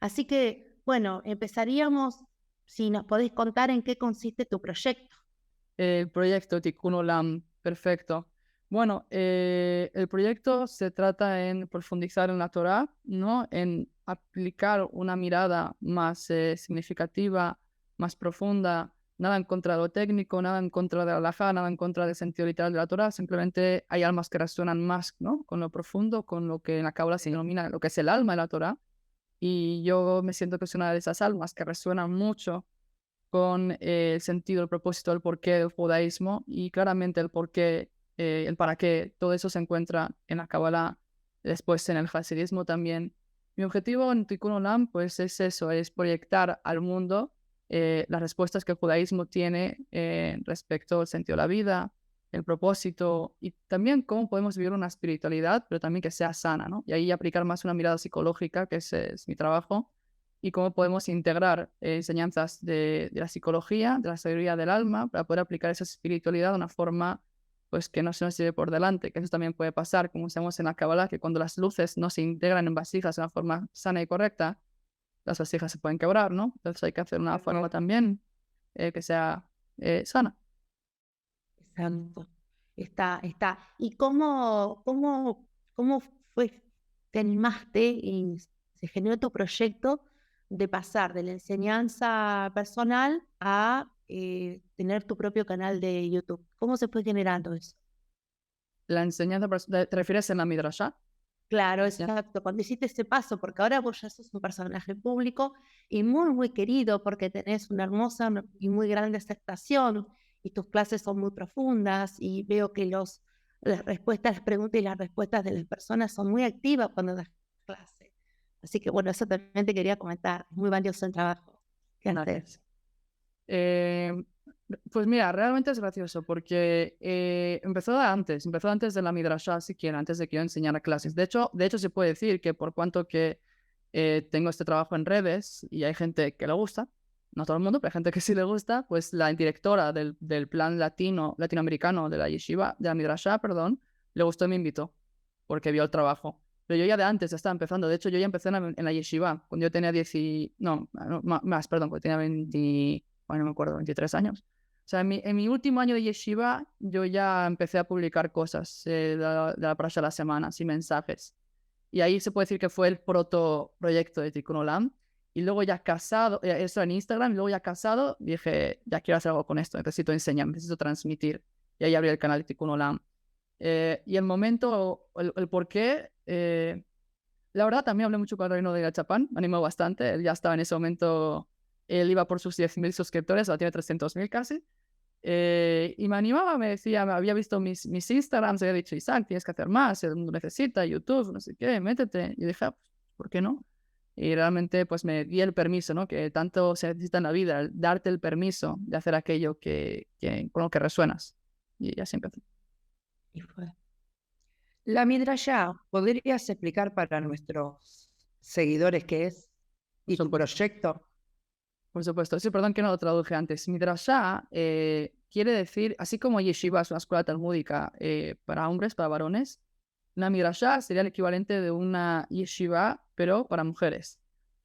Así que, bueno, empezaríamos, si nos podés contar en qué consiste tu proyecto. El proyecto Tikkun Olam, perfecto. Bueno, el proyecto se trata en profundizar en la Torá, ¿no? En aplicar una mirada más significativa, más profunda, nada en contra de lo técnico, nada en contra de la halajá, nada en contra del sentido literal de la Torá, simplemente hay almas que resuenan más, ¿no? Con lo profundo, con lo que en la Cábala se denomina lo que es el alma de la Torá, y yo me siento que es una de esas almas que resuenan mucho con el sentido, el propósito, el porqué del judaísmo y claramente el porqué, el para qué, todo eso se encuentra en la Kabbalah, después en el hasidismo también. Mi objetivo en Tikkun Olam, pues es eso, es proyectar al mundo las respuestas que el judaísmo tiene respecto al sentido de la vida, el propósito y también cómo podemos vivir una espiritualidad, pero también que sea sana, ¿no? Y ahí aplicar más una mirada psicológica, que ese es mi trabajo, y cómo podemos integrar enseñanzas de la psicología, de la sabiduría del alma, para poder aplicar esa espiritualidad de una forma pues que no se nos lleve por delante, que eso también puede pasar, como sabemos en la Kabbalah, que cuando las luces no se integran en vasijas de una forma sana y correcta, las vasijas se pueden quebrar, ¿no? Entonces hay que hacer una forma también que sea sana. Exacto. Está. ¿Y cómo fue, te animaste y se generó tu proyecto de pasar de la enseñanza personal a tener tu propio canal de YouTube? ¿Cómo se fue generando eso? La enseñanza, ¿te refieres en la Midrashá? Claro, Ya. exacto. Cuando hiciste ese paso, porque ahora vos ya sos un personaje público y muy querido porque tenés una hermosa y muy grande aceptación y tus clases son muy profundas y veo que las respuestas, las preguntas y las respuestas de las personas son muy activas cuando das clase. Así que bueno, eso también te quería comentar. Es muy valioso el trabajo que haces. Gracias. Eh, pues mira, realmente es gracioso porque empezó antes de la Midrashá, siquiera, antes de que yo enseñara clases. De hecho, se puede decir que por cuanto que tengo este trabajo en redes y hay gente que le gusta, no todo el mundo, pero hay gente que sí le gusta, pues la directora del plan latinoamericano de la yeshiva, de la Midrashá, perdón, le gustó y me invitó porque vio el trabajo. Pero yo ya de antes ya estaba empezando. De hecho, yo ya empecé en la yeshiva cuando yo tenía 10 no, más, perdón, cuando tenía 20, bueno, no me acuerdo, 23 años. O sea, en mi último año de yeshiva, yo ya empecé a publicar cosas de la Parasha de la semana, así mensajes. Y ahí se puede decir que fue el proyecto de Tikkun Olam. Y luego ya casado, eso en Instagram, y luego ya casado, dije, ya quiero hacer algo con esto, necesito enseñar, necesito transmitir. Y ahí abrí el canal de Tikkun Olam. Y el momento, el por qué, la verdad también hablé mucho con el reino de Gachapán, me animó bastante, él ya estaba en ese momento, él iba por sus 10.000 suscriptores, ahora tiene 300.000 casi, y me animaba, me decía, me había visto mis Instagrams, había dicho, Isaac, tienes que hacer más, el mundo necesita, YouTube, no sé qué, métete, y dije, pues, ¿por qué no? Y realmente pues me di el permiso, ¿no? Que tanto se necesita en la vida, darte el permiso de hacer aquello con lo que resuenas. Y así empezó. Y fue. La Midrashá, ¿podrías explicar para nuestros seguidores qué es Por y tu supuesto. proyecto? Por supuesto. Sí, perdón que no lo traduje antes. Midrashá quiere decir, así como yeshiva es una escuela talmúdica para hombres, para varones, una midrashá sería el equivalente de una yeshiva, pero para mujeres.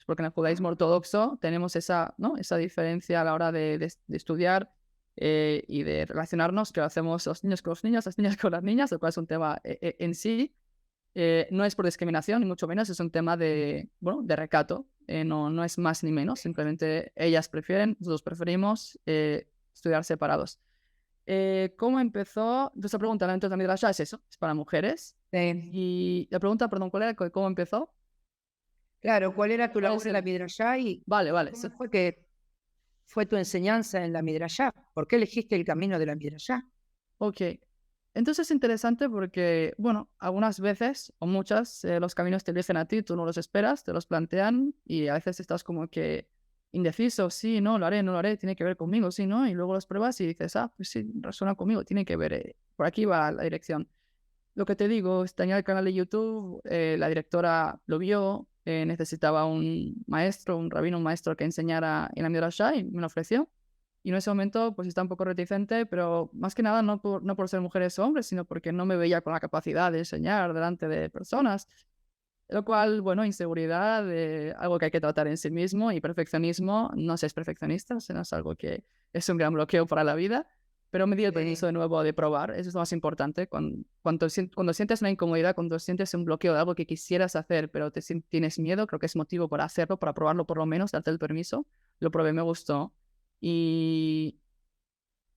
Porque en el judaísmo ortodoxo tenemos esa, ¿no? Esa diferencia a la hora de estudiar y de relacionarnos, que lo hacemos los niños con los niños, las niñas con las niñas, lo cual es un tema en sí. No es por discriminación, ni mucho menos, es un tema bueno, de recato. No es más ni menos, simplemente ellas prefieren, nosotros preferimos estudiar separados. ¿Cómo empezó? Entonces la pregunta, entonces la Midrashá es eso, es para mujeres. Sí. Y la pregunta, perdón, ¿cuál era? ¿Cómo empezó? Claro, ¿cuál era tu ¿Cuál labor es en la el...? Midrashá y Vale, vale. cómo fue que fue tu enseñanza en la Midrashá? ¿Por qué elegiste el camino de la Midrashá? Ok. Entonces es interesante porque, bueno, algunas veces o muchas los caminos te eligen a ti, tú no los esperas, te los plantean y a veces estás como que indeciso, sí, no, lo haré, no lo haré, tiene que ver conmigo, sí, no, y luego los pruebas y dices, ah, pues sí, resuena conmigo, tiene que ver, por aquí va la dirección. Lo que te digo, tenía el canal de YouTube, la directora lo vio, necesitaba un maestro, un rabino, un maestro que enseñara en la Midrashá y me lo ofreció. Y en ese momento pues estaba un poco reticente, pero más que nada no por ser mujeres o hombres, sino porque no me veía con la capacidad de enseñar delante de personas. Lo cual, bueno, inseguridad, algo que hay que tratar en sí mismo, y perfeccionismo, no seas perfeccionista, sino es algo que es un gran bloqueo para la vida, pero me di el permiso de nuevo de probar, eso es lo más importante, cuando sientes una incomodidad, cuando sientes un bloqueo de algo que quisieras hacer, pero tienes miedo, creo que es motivo para hacerlo, para probarlo por lo menos, darte el permiso, lo probé, me gustó, y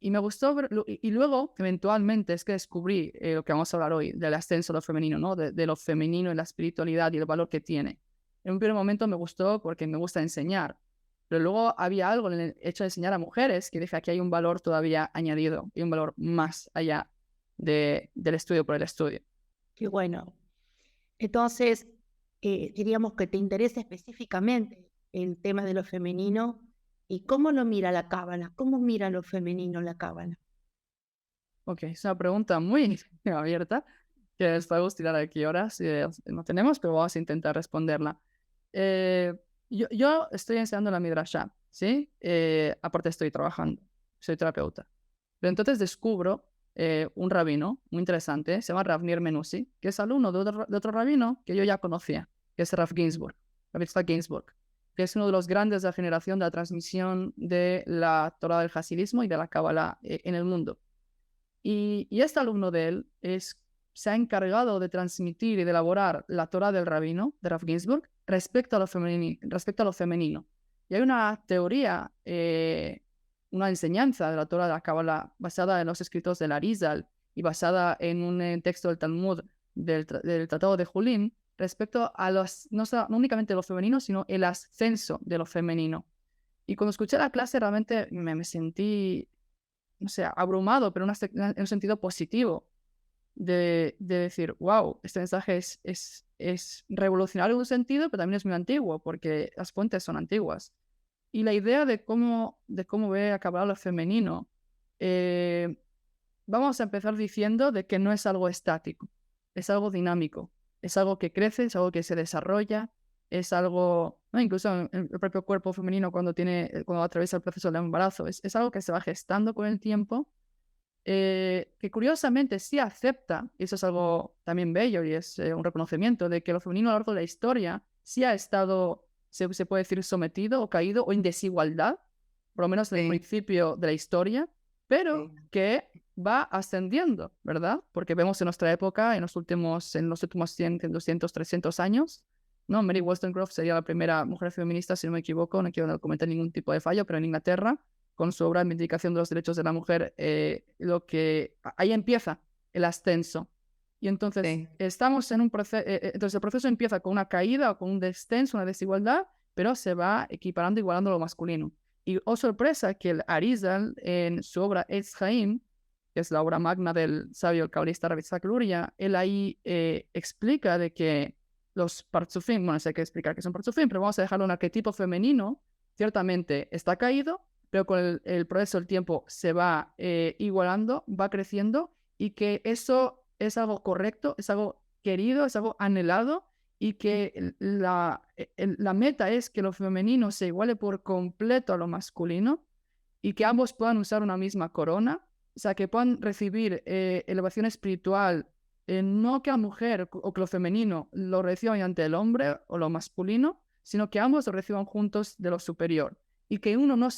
me gustó, y luego, eventualmente, es que descubrí lo que vamos a hablar hoy, del ascenso de lo femenino, ¿no? De lo femenino y la espiritualidad y el valor que tiene. En un primer momento me gustó porque me gusta enseñar, pero luego había algo en el hecho de enseñar a mujeres que dije, aquí hay un valor todavía añadido y un valor más allá del estudio por el estudio. Qué bueno. Entonces, diríamos que te interesa específicamente el tema de lo femenino y cómo lo mira la Cábala, cómo mira lo femenino la Cábala. Ok, es una pregunta muy abierta, que les podemos tirar aquí horas, no tenemos, pero vamos a intentar responderla. Yo estoy enseñando la Midrashá, ¿sí? Aparte estoy trabajando, soy terapeuta. Pero entonces descubro un rabino muy interesante, se llama Rav Nir Menussi, que es alumno de otro rabino que yo ya conocía, que es Rav Ginsburg, Rav Yitzhak Ginsburg, que es uno de los grandes de la generación de la transmisión de la Torah del Hasidismo y de la Kabbalah en el mundo. Y este alumno de él se ha encargado de transmitir y de elaborar la Torah del rabino, de Rav Ginsburg, respecto a lo femenino. Y hay una teoría, una enseñanza de la Torah de la Kabbalah basada en los escritos del Arizal y basada en un texto del Talmud del Tratado de Julín, respecto a no únicamente lo femenino, sino el ascenso de lo femenino. Y cuando escuché la clase realmente me sentí, no sé, abrumado, pero en un sentido positivo, de decir, wow, este mensaje es revolucionario en un sentido, pero también es muy antiguo, porque las fuentes son antiguas. Y la idea de cómo ve a Kabbalah lo femenino, vamos a empezar diciendo de que no es algo estático, es algo dinámico, es algo que crece, es algo que se desarrolla, es algo, ¿no? Incluso en el propio cuerpo femenino cuando atraviesa el proceso del embarazo, es algo que se va gestando con el tiempo, que curiosamente sí acepta, y eso es algo también bello y es un reconocimiento de que lo femenino a lo largo de la historia sí ha estado, se puede decir, sometido o caído o en desigualdad, por lo menos en el principio de la historia, pero que va ascendiendo, ¿verdad? Porque vemos en nuestra época, en los últimos 100, 200, 300 años, ¿no? Mary Wollstonecraft sería la primera mujer feminista, si no me equivoco, no quiero cometer ningún tipo de fallo, pero en Inglaterra, con su obra Vindicación de los Derechos de la Mujer, ahí empieza el ascenso. Y entonces estamos en un proceso, entonces el proceso empieza con una caída o con un descenso, una desigualdad, pero se va equiparando, igualando lo masculino. Y, oh sorpresa, que el Arizal, en su obra Etz Chaim, que es la obra magna del sabio cabalista Rav Yitzhak Luria, él ahí explica de que los partzufim, bueno, sé que explicar qué son partzufim, pero vamos a dejarlo un arquetipo femenino, ciertamente está caído, pero con el proceso del tiempo se va igualando, va creciendo, y que eso es algo correcto, es algo querido, es algo anhelado, y que la meta es que lo femenino se iguale por completo a lo masculino y que ambos puedan usar una misma corona, o sea, que puedan recibir elevación espiritual, no que la mujer o que lo femenino lo reciban ante el hombre o lo masculino, sino que ambos lo reciban juntos de lo superior, y que uno no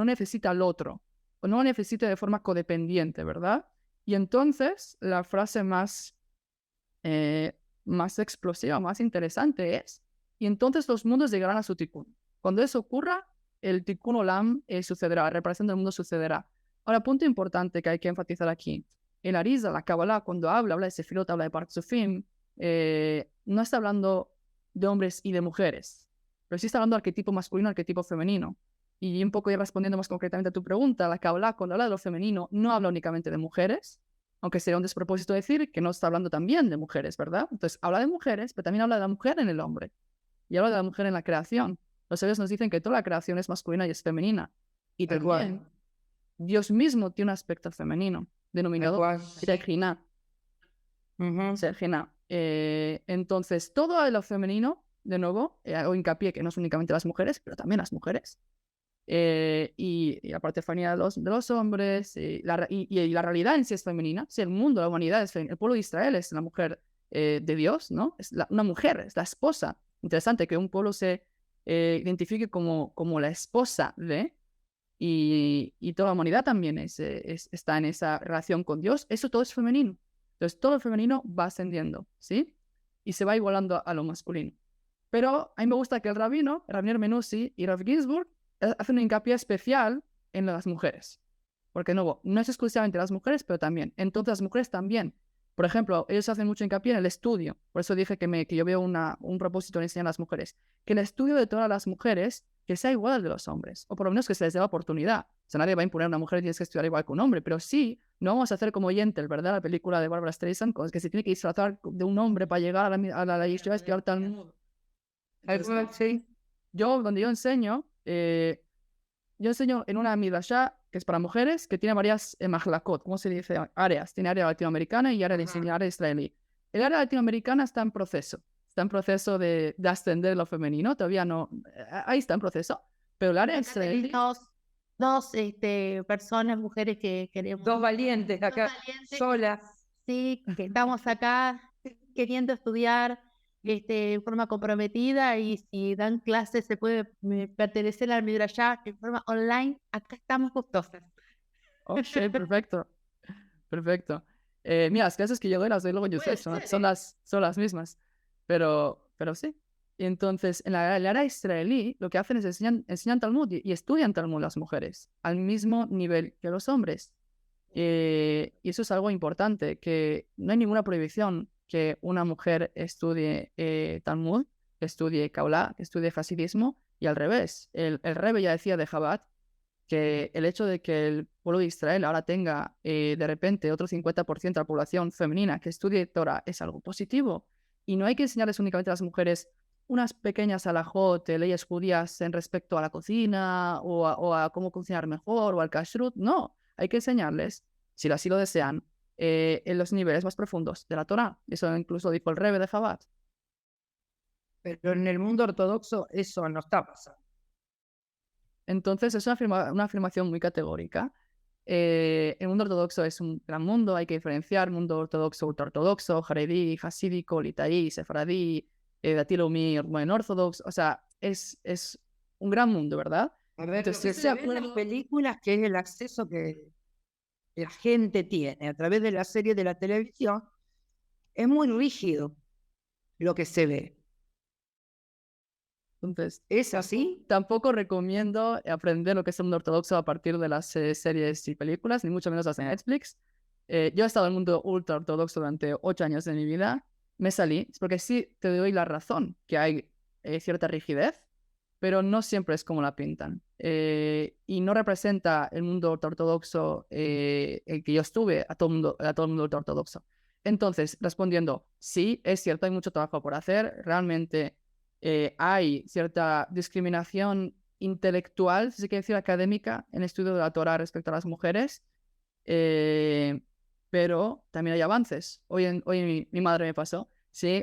necesita al otro, o no lo necesite de forma codependiente, ¿verdad? Y entonces la frase más explosiva, más interesante es, y entonces los mundos llegarán a su tikkun. Cuando eso ocurra, el tikkun olam sucederá, la reparación del mundo sucederá. Ahora, punto importante que hay que enfatizar aquí. El Arizal, la Kabbalah, cuando habla de Sefirot, habla de Partzufim, no está hablando de hombres y de mujeres, pero sí está hablando de arquetipo masculino, arquetipo femenino. Y un poco ya respondiendo más concretamente a tu pregunta, la Kabbalah, cuando habla de lo femenino, no habla únicamente de mujeres, aunque sería un despropósito decir que no está hablando también de mujeres, ¿verdad? Entonces, habla de mujeres, pero también habla de la mujer en el hombre. Y habla de la mujer en la creación. Los sabios nos dicen que toda la creación es masculina y es femenina. Y también Dios mismo tiene un aspecto femenino, denominado Shekhinah. Shekhinah. Entonces, todo lo femenino, de nuevo, hago hincapié que no es únicamente las mujeres, pero también las mujeres. Y la parte femenina de los hombres, y la realidad en sí es femenina. Si el mundo, la humanidad, el pueblo de Israel es la mujer de Dios, ¿no? Es una mujer, es la esposa. Interesante que un pueblo se identifique como la esposa de, y toda la humanidad también está en esa relación con Dios. Eso todo es femenino. Entonces, todo lo femenino va ascendiendo, ¿sí? Y se va igualando a lo masculino. Pero a mí me gusta que el rabino Menussi y Rav Ginsburg hacen un hincapié especial en las mujeres. Porque no es exclusivamente las mujeres, pero también. Entonces, las mujeres también. Por ejemplo, ellos hacen mucho hincapié en el estudio. Por eso dije que yo veo un propósito en enseñar a las mujeres. Que el estudio de todas las mujeres que sea igual al de los hombres. O por lo menos que se les dé la oportunidad. O sea, nadie va a imponer a una mujer que tienes que estudiar igual que un hombre. Pero sí, no vamos a hacer como Yentl, ¿verdad? La película de Barbara Streisand, que se tiene que disfrazar de un hombre para llegar a la yeshiva y estudiar Talmud. Sí. Donde yo enseño en una midrashá que es para mujeres, que tiene varias mahlakot, ¿cómo se dice? Áreas. Tiene área latinoamericana y área israelí. El área latinoamericana está en proceso de ascender lo femenino, todavía no, ahí está en proceso, pero el área israelí... Dos personas, mujeres que queremos... Dos valientes acá, solas. Sí, que estamos acá queriendo estudiar en forma comprometida, y si dan clases se puede pertenecer al Midrashá en forma online. Acá estamos gustosas. Ok, perfecto. Mira, las clases que yo doy las doy luego en YouTube, son las mismas, pero sí. Y entonces, en el área israelí, lo que hacen es enseñan Talmud y estudian Talmud las mujeres al mismo nivel que los hombres. Y eso es algo importante, que no hay ninguna prohibición que una mujer estudie Talmud, que estudie Kabbalah, que estudie Hasidismo, y al revés. El Rebbe ya decía de Chabad que el hecho de que el pueblo de Israel ahora tenga de repente otro 50% de la población femenina que estudie Torah es algo positivo. Y no hay que enseñarles únicamente a las mujeres unas pequeñas alajot, leyes judías en respecto a la cocina o a cómo cocinar mejor o al kashrut. No, hay que enseñarles, si así lo desean, en los niveles más profundos de la Torah. Eso incluso dijo el Rebbe de Chabad. Pero en el mundo ortodoxo eso no está pasando. Entonces es una afirmación muy categórica. El mundo ortodoxo es un gran mundo, hay que diferenciar mundo ortodoxo, ultraortodoxo, jaredí, hasídico, litaí, sefaradí, dati leumí, rumeno ortodoxo. O sea, es un gran mundo, ¿verdad? A ver, entonces, se ve en las películas, que es el acceso que la gente tiene a través de la serie de la televisión, es muy rígido lo que se ve. Entonces, ¿Es así? Tampoco recomiendo aprender lo que es el mundo ortodoxo a partir de las series y películas, ni mucho menos las de Netflix. Yo he estado en el mundo ultra ortodoxo durante 8 años de mi vida. Me salí, porque sí te doy la razón, que hay cierta rigidez, pero no siempre es como la pintan. Y no representa el mundo ortodoxo el que yo estuve a todo el mundo ortodoxo. Entonces, respondiendo, sí, es cierto, hay mucho trabajo por hacer. Realmente hay cierta discriminación intelectual, si se quiere decir académica, en el estudio de la Torah respecto a las mujeres. Pero también hay avances. Hoy mi madre me pasó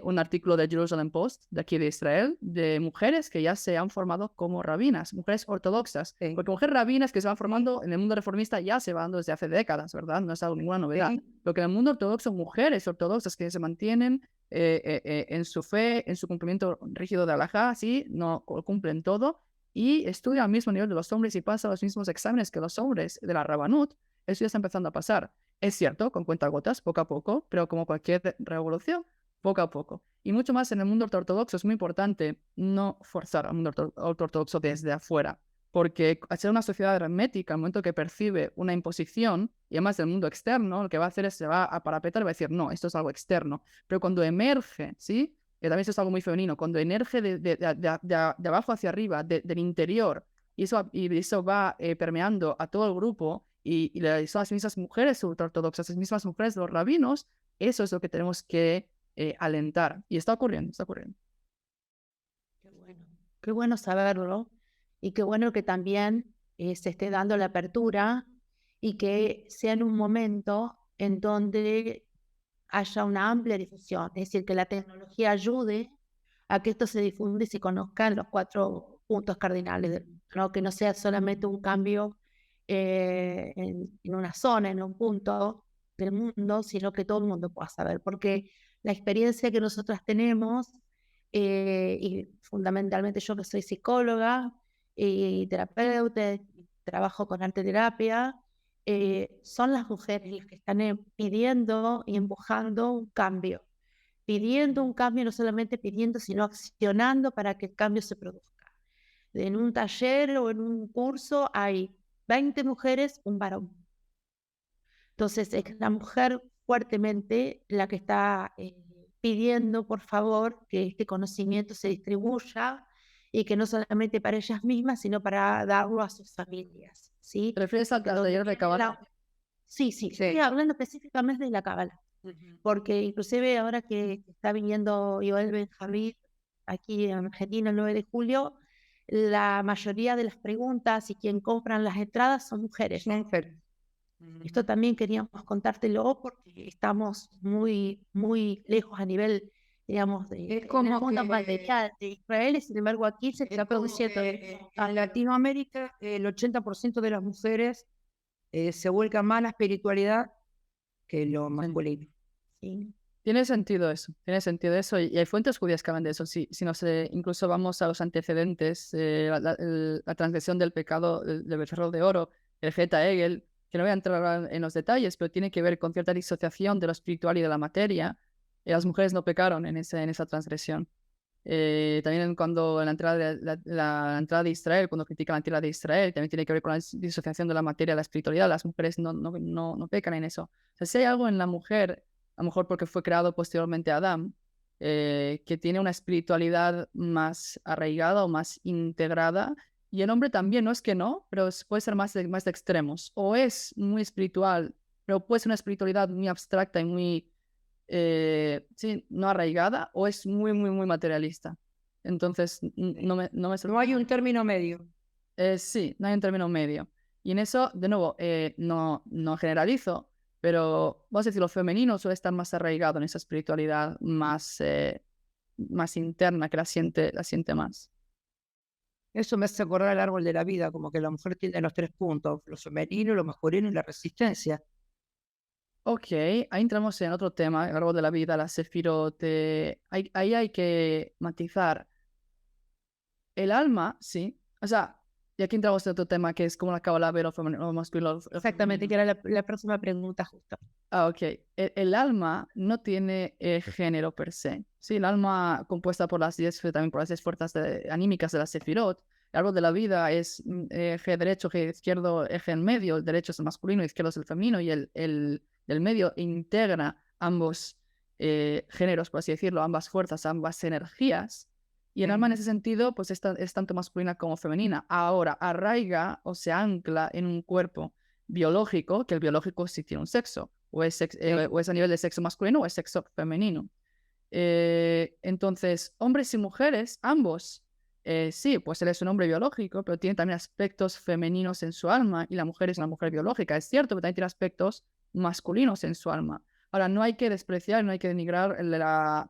un artículo de Jerusalem Post, de aquí de Israel, de mujeres que ya se han formado como rabinas, mujeres ortodoxas. Sí. Porque mujeres rabinas que se van formando en el mundo reformista ya se van desde hace décadas, ¿verdad? No es algo, ninguna novedad. Sí. Lo que en el mundo ortodoxo, mujeres ortodoxas que se mantienen en su fe, en su cumplimiento rígido de Halajá, sí, no cumplen todo, y estudian al mismo nivel de los hombres y pasan los mismos exámenes que los hombres de la Rabanut. Eso ya está empezando a pasar. Es cierto, con cuentagotas, poco a poco, pero como cualquier revolución, poco a poco. Y mucho más en el mundo ortodoxo es muy importante no forzar al mundo ortodoxo desde afuera, porque al ser una sociedad hermética, al momento que percibe una imposición, y además del mundo externo, lo que va a hacer es se va a parapetar y va a decir, no, esto es algo externo. Pero cuando emerge, ¿sí? Que también esto es algo muy femenino, cuando emerge de abajo hacia arriba, del interior, y eso va permeando a todo el grupo, y son las mismas mujeres ultraortodoxas, las mismas mujeres de los rabinos, eso es lo que tenemos que alentar. Y está ocurriendo. Qué bueno saberlo, y qué bueno que también se esté dando la apertura, y que sea en un momento en donde haya una amplia difusión, es decir, que la tecnología ayude a que esto se difunda y se conozcan los 4 puntos cardinales, ¿no? Que no sea solamente un cambio en una zona, en un punto del mundo, sino que todo el mundo pueda saber, porque la experiencia que nosotras tenemos, y fundamentalmente yo que soy psicóloga y terapeuta, trabajo con arte terapia, son las mujeres las que están pidiendo y empujando un cambio, no solamente pidiendo, sino accionando para que el cambio se produzca. En un taller o en un curso hay 20 mujeres, un varón. Entonces es la mujer fuertemente la que está pidiendo, por favor, que este conocimiento se distribuya y que no solamente para ellas mismas, sino para darlo a sus familias, ¿sí? ¿Te refieres al taller de Kabbalah? Sí, estoy hablando específicamente de la Cábala, porque inclusive ahora que está viniendo Yoel Benjamín aquí en Argentina el 9 de julio, la mayoría de las preguntas y quien compran las entradas son mujeres. Esto también queríamos contártelo porque estamos muy, muy lejos a nivel, digamos, Es como mundo que- material de Israel, y sin embargo aquí se está produciendo. En Latinoamérica, el 80% de las mujeres se vuelcan más a la espiritualidad que lo masculino. Sí. Tiene sentido eso, y hay fuentes judías que hablan de eso. Si nos incluso vamos a los antecedentes, la transgresión del pecado del becerro de oro, el Geta Hegel, que no voy a entrar en los detalles, pero tiene que ver con cierta disociación de lo espiritual y de la materia. Las mujeres no pecaron en esa transgresión. También cuando la entrada de Israel, cuando critica la entrada de Israel, también tiene que ver con la disociación de la materia y la espiritualidad. Las mujeres no pecan en eso. O sea, si hay algo en la mujer, a lo mejor porque fue creado posteriormente a Adán, que tiene una espiritualidad más arraigada o más integrada, y el hombre también, no es que no, pero puede ser más de extremos. O es muy espiritual, pero puede ser una espiritualidad muy abstracta y muy sí, no arraigada, o es muy, muy, muy materialista. Entonces, No hay un término medio. Sí, no hay un término medio. Y en eso, de nuevo, no generalizo, pero vamos a decir, lo femenino suele estar más arraigado en esa espiritualidad más interna, que la siente más. Eso me hace acordar el árbol de la vida, como que la mujer tiene los 3 puntos, lo femenino, lo masculino y la resistencia. Ok, ahí entramos en otro tema, el árbol de la vida, la sefirot. Ahí hay que matizar. El alma, sí. O sea, y aquí entramos en otro tema que es cómo la Kabbalah ve lo femenino, lo masculino. Exactamente, que era la próxima pregunta justo. Ok. El alma no tiene género per se. Sí, el alma compuesta por también por las 10 fuerzas anímicas de la sefirot. El árbol de la vida es eje derecho, eje izquierdo, eje en medio. El derecho es el masculino, el izquierdo es el femenino, y el medio integra ambos géneros, por así decirlo, ambas fuerzas, ambas energías. Y el alma en ese sentido, pues es tanto masculina como femenina. Ahora, arraiga o se ancla en un cuerpo biológico, que el biológico sí tiene un sexo, o es a nivel de sexo masculino o es sexo femenino. Entonces, hombres y mujeres, ambos, sí, pues él es un hombre biológico, pero tiene también aspectos femeninos en su alma, y la mujer es una mujer biológica, es cierto, pero también tiene aspectos masculinos en su alma. Ahora, no hay que despreciar, no hay que denigrar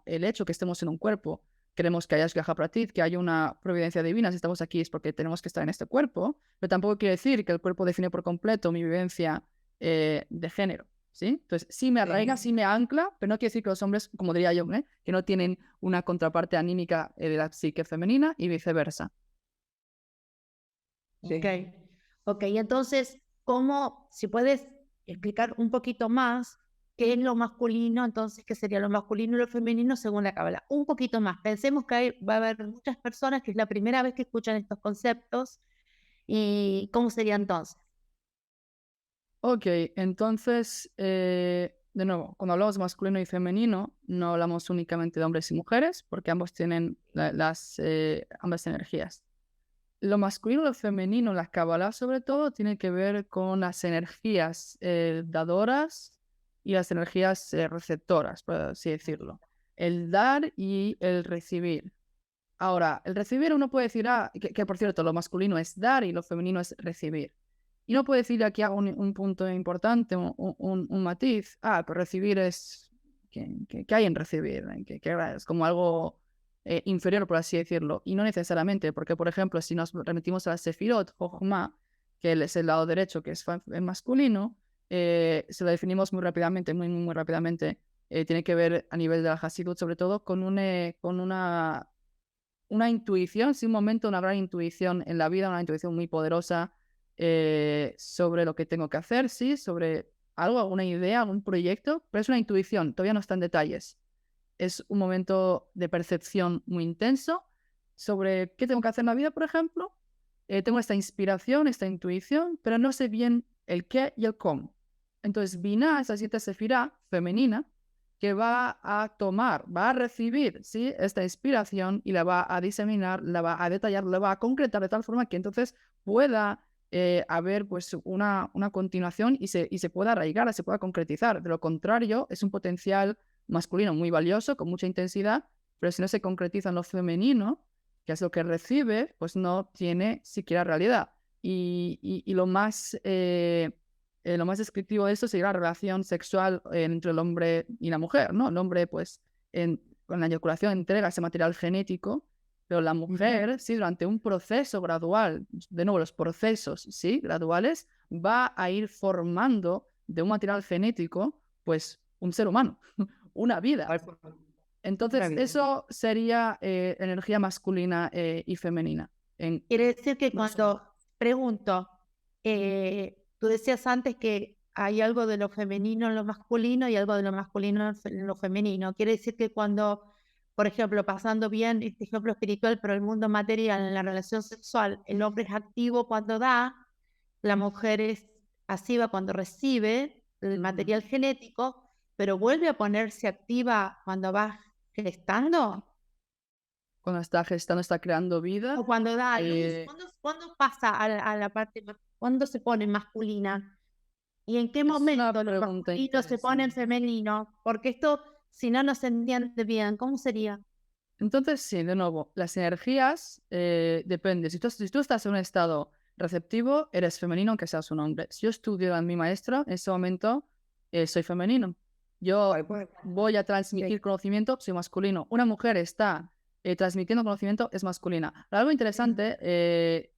el hecho que estemos en un cuerpo. Queremos que haya Shgaha Pratit, que haya una providencia divina. Si estamos aquí es porque tenemos que estar en este cuerpo, pero tampoco quiere decir que el cuerpo define por completo mi vivencia de género, ¿sí? Entonces, sí me arraiga, sí me ancla, pero no quiere decir que los hombres, como diría yo, que no tienen una contraparte anímica de la psique femenina y viceversa. Sí. Ok, entonces, si puedes explicar un poquito más qué es lo masculino, entonces qué sería lo masculino y lo femenino según la Cábala. Un poquito más. Pensemos que va a haber muchas personas que es la primera vez que escuchan estos conceptos, y ¿cómo sería entonces? Ok, entonces, de nuevo, cuando hablamos de masculino y femenino, no hablamos únicamente de hombres y mujeres, porque ambos tienen ambas energías. Lo masculino y lo femenino, la Kabbalah sobre todo, tiene que ver con las energías dadoras y las energías receptoras, por así decirlo. El dar y el recibir. Ahora, el recibir uno puede decir, que por cierto, lo masculino es dar y lo femenino es recibir. Y no puede decir, aquí hago un punto importante, un matiz. Pero recibir es... ¿Qué hay en recibir? Es como algo inferior, por así decirlo. Y no necesariamente, porque, por ejemplo, si nos remitimos a la Sefirot, Jochma, que es el lado derecho, que es masculino, se lo definimos muy rápidamente, muy, muy rápidamente, tiene que ver a nivel de la Hasidut, sobre todo, con una intuición, sí, un momento, una gran intuición en la vida, una intuición muy poderosa sobre lo que tengo que hacer, sí, sobre algo, alguna idea, algún proyecto, pero es una intuición, todavía no está en detalles. Es un momento de percepción muy intenso sobre qué tengo que hacer en la vida, por ejemplo. Tengo esta inspiración, esta intuición, pero no sé bien el qué y el cómo. Entonces, Binah, esa siete sefirá femenina, que va a tomar, va a recibir, ¿sí?, esta inspiración y la va a diseminar, la va a detallar, la va a concretar de tal forma que entonces pueda haber pues una continuación y se pueda arraigar, se pueda concretizar. De lo contrario, es un potencial masculino muy valioso, con mucha intensidad, pero si no se concretiza en lo femenino, que es lo que recibe, pues no tiene siquiera realidad. Y lo más descriptivo de esto sería la relación sexual entre el hombre y la mujer, ¿no? El hombre, pues, con la eyaculación entrega ese material genético, pero la mujer, sí, durante un proceso gradual, de nuevo, los procesos, sí, graduales, va a ir formando de un material genético, pues, un ser humano, una vida. Entonces, eso sería energía masculina y femenina. Quiere decir que cuando pregunto, tú decías antes que hay algo de lo femenino en lo masculino y algo de lo masculino en lo femenino. Quiere decir que cuando, por ejemplo, pasando bien este ejemplo espiritual, pero el mundo material, en la relación sexual, el hombre es activo cuando da, la mujer es pasiva cuando recibe el material genético, pero vuelve a ponerse activa cuando va gestando. Cuando está gestando, está creando vida. O cuando da a luz, ¿cuándo pasa a la parte, cuándo se pone masculina? ¿Y en qué momento lo masculino se pone en femenino? Porque esto, si no, no se entiende bien. ¿Cómo sería? Entonces, sí, de nuevo, las energías depende. Si tú estás en un estado receptivo, eres femenino aunque seas un hombre. Si yo estudio a mi maestra, en ese momento soy femenino. Yo voy a transmitir conocimiento, soy masculino. Una mujer está transmitiendo conocimiento, es masculina. Algo interesante,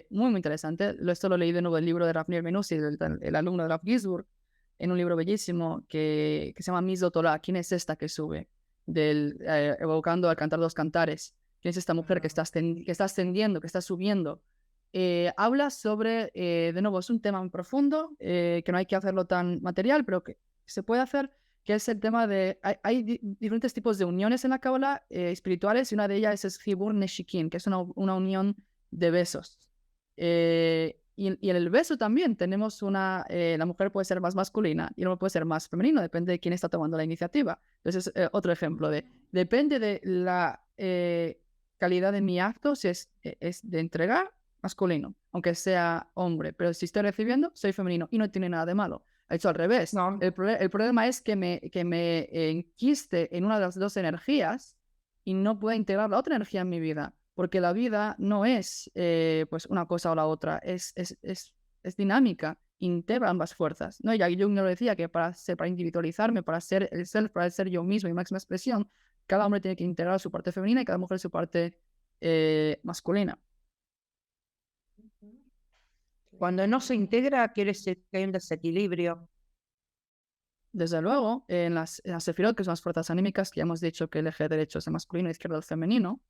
muy, muy interesante, esto lo leí de nuevo del libro de Rafnir Menusi, el alumno de Rav Gisburg, en un libro bellísimo que se llama Miso Torah, ¿quién es esta que sube? Evocando al cantar dos cantares. ¿Quién es esta mujer que está ascendiendo, que está subiendo? Habla sobre, de nuevo, es un tema muy profundo, que no hay que hacerlo tan material, pero que se puede hacer, que es el tema de... Hay diferentes tipos de uniones en la Kabbalah espirituales, y una de ellas es Hibur Neshikin, que es una unión de besos. Y en el beso también tenemos la mujer puede ser más masculina y el hombre puede ser más femenino, depende de quién está tomando la iniciativa. Entonces, otro ejemplo depende de la calidad de mi acto, si es de entregar, masculino, aunque sea hombre, pero si estoy recibiendo, soy femenino y no tiene nada de malo. De hecho, al revés. No. El problema es que me enquiste en una de las dos energías y no pueda integrar la otra energía en mi vida. Porque la vida no es pues una cosa o la otra, es dinámica, integra ambas fuerzas, ¿no? Ya Jung lo decía, que para individualizarme, para ser el self, para ser yo mismo y máxima expresión, cada hombre tiene que integrar su parte femenina y cada mujer su parte masculina. Cuando no se integra, quiere decir que hay un desequilibrio. Desde luego, en las sefirot, que son las fuerzas anímicas, que ya hemos dicho que el eje derecho es el masculino y izquierdo el femenino,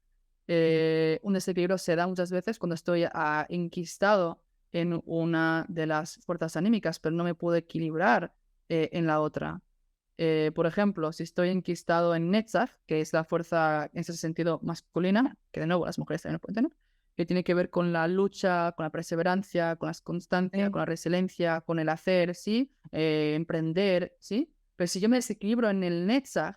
un desequilibrio se da muchas veces cuando estoy enquistado en una de las fuerzas anímicas, pero no me puedo equilibrar en la otra. Por ejemplo, si estoy enquistado en Netzach, que es la fuerza en ese sentido masculina, que de nuevo las mujeres también lo pueden tener, que tiene que ver con la lucha, con la perseverancia, con la constancia, con la resiliencia, con el hacer, ¿sí? Emprender, ¿sí? Pero si yo me desequilibro en el Netzach,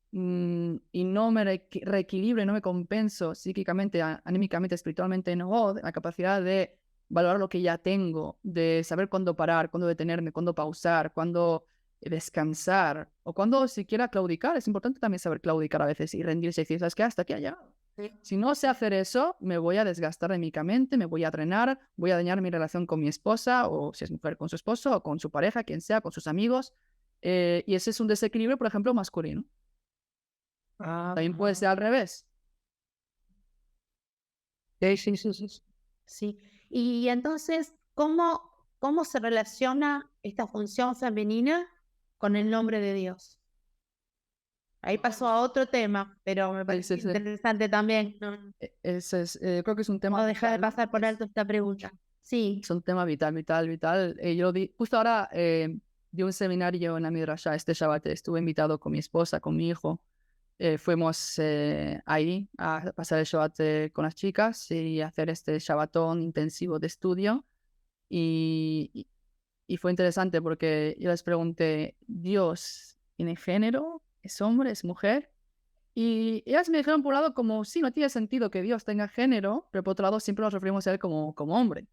y no me reequilibro, no me compenso psíquicamente, anímicamente, espiritualmente en God, la capacidad de valorar lo que ya tengo, de saber cuándo parar, cuándo detenerme, cuándo pausar, cuándo descansar, o cuándo siquiera claudicar. Es importante también saber claudicar a veces y rendirse y decir, ¿sabes qué? Hasta aquí ha llegado. Si no sé hacer eso, me voy a desgastar anímicamente, me voy a drenar, voy a dañar mi relación con mi esposa, o si es mujer con su esposo, o con su pareja, quien sea, con sus amigos. Y ese es un desequilibrio, por ejemplo, masculino. También puede ser al revés. Sí. Y entonces, ¿cómo se relaciona esta función femenina con el nombre de Dios? Ahí pasó a otro tema, pero me Sí, parece sí, sí. interesante también. No, Ese es, creo que es un tema no dejar de vital. pasar por alto esta pregunta. Sí. Es un tema vital, vital, vital. Yo di, justo ahora di un seminario en la Midrashá este Shabbat. Estuve invitado con mi esposa, con mi hijo. Fuimos ahí a pasar el Shabbat con las chicas y hacer este Shabbatón intensivo de estudio. Y fue interesante porque yo les pregunté, ¿Dios tiene género? ¿Es hombre? ¿Es mujer? Y ellas me dijeron por un lado como, sí, no tiene sentido que Dios tenga género, pero por otro lado siempre nos referimos a él como hombre.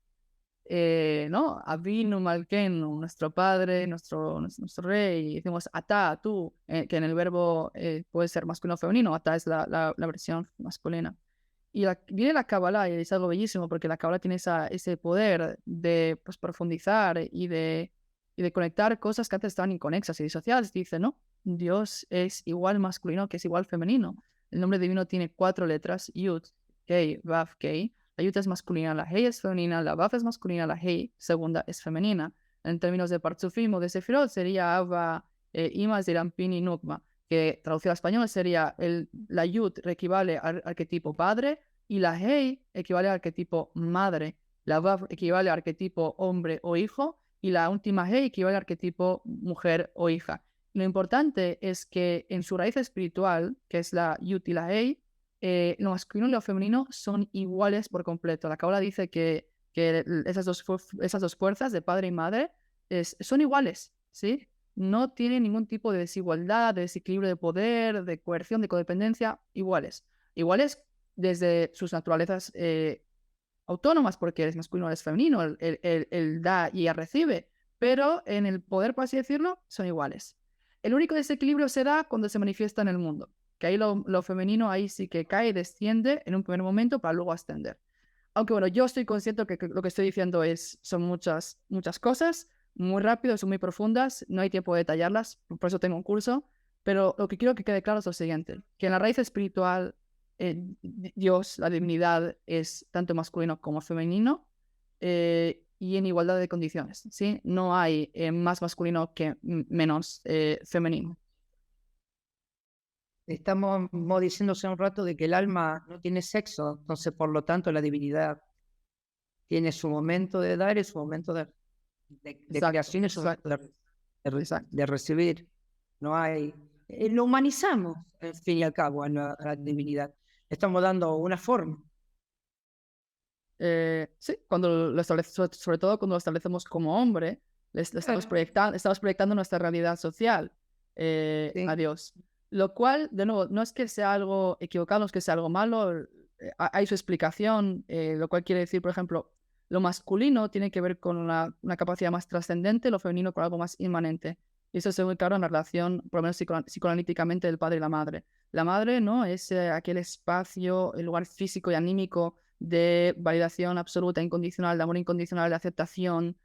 ¿No? Avinu Malkenu, nuestro padre, nuestro rey, y decimos ata, tú, que en el verbo puede ser masculino o femenino, ata es la versión masculina. Y viene la Kabbalah y es algo bellísimo porque la Kabbalah tiene ese poder de pues, profundizar y de conectar cosas que antes estaban inconexas y disociadas. Dice, no, Dios es igual masculino que es igual femenino. El nombre divino tiene 4 letras, Yud, Kei, Vav, Kei. La Yud es masculina, la Hei es femenina, la Vav es masculina, la Hei segunda es femenina. En términos de Partzufim o de Sefirot sería Ava, Ima, Zirampin y Nukma, que traducido al español sería la Yud equivale al arquetipo padre y la Hei equivale al arquetipo madre. La Vav equivale al arquetipo hombre o hijo y la última Hei equivale al arquetipo mujer o hija. Lo importante es que en su raíz espiritual, que es la Yud y la Hei, lo masculino y lo femenino son iguales por completo. La Kabbalah dice que esas dos fuerzas de padre y madre son iguales, ¿sí? No tienen ningún tipo de desigualdad, de desequilibrio de poder, de coerción, de codependencia, iguales. Iguales desde sus naturalezas autónomas, porque eres masculino o eres femenino, el da y el recibe, pero en el poder, por así decirlo, son iguales. El único desequilibrio se da cuando se manifiesta en el mundo, que ahí lo femenino ahí sí que cae y desciende en un primer momento para luego ascender. Aunque bueno, yo estoy consciente que lo que estoy diciendo son muchas cosas, muy rápido, son muy profundas, no hay tiempo de detallarlas, por eso tengo un curso, pero lo que quiero que quede claro es lo siguiente, que en la raíz espiritual Dios, la divinidad, es tanto masculino como femenino y en igualdad de condiciones, ¿sí? No hay más masculino que menos femenino. Estamos diciendo hace un rato de que el alma no tiene sexo, entonces por lo tanto la divinidad tiene su momento de dar y su momento de Exacto, creación y su momento exacto. de recibir. No hay... lo humanizamos, al fin y al cabo, a la divinidad. Estamos dando una forma. Sí, cuando lo sobre todo cuando lo establecemos como hombre, le estamos proyectando nuestra realidad social Sí. a Dios. Lo cual, de nuevo, no es que sea algo equivocado, no es que sea algo malo, hay su explicación, lo cual quiere decir, por ejemplo, lo masculino tiene que ver con una capacidad más trascendente, lo femenino con algo más inmanente. Y eso se ve claro en la relación, por lo menos psicoanalíticamente, del padre y la madre. La madre, ¿no? Es aquel espacio, el lugar físico y anímico de validación absoluta, incondicional, de amor incondicional, de aceptación.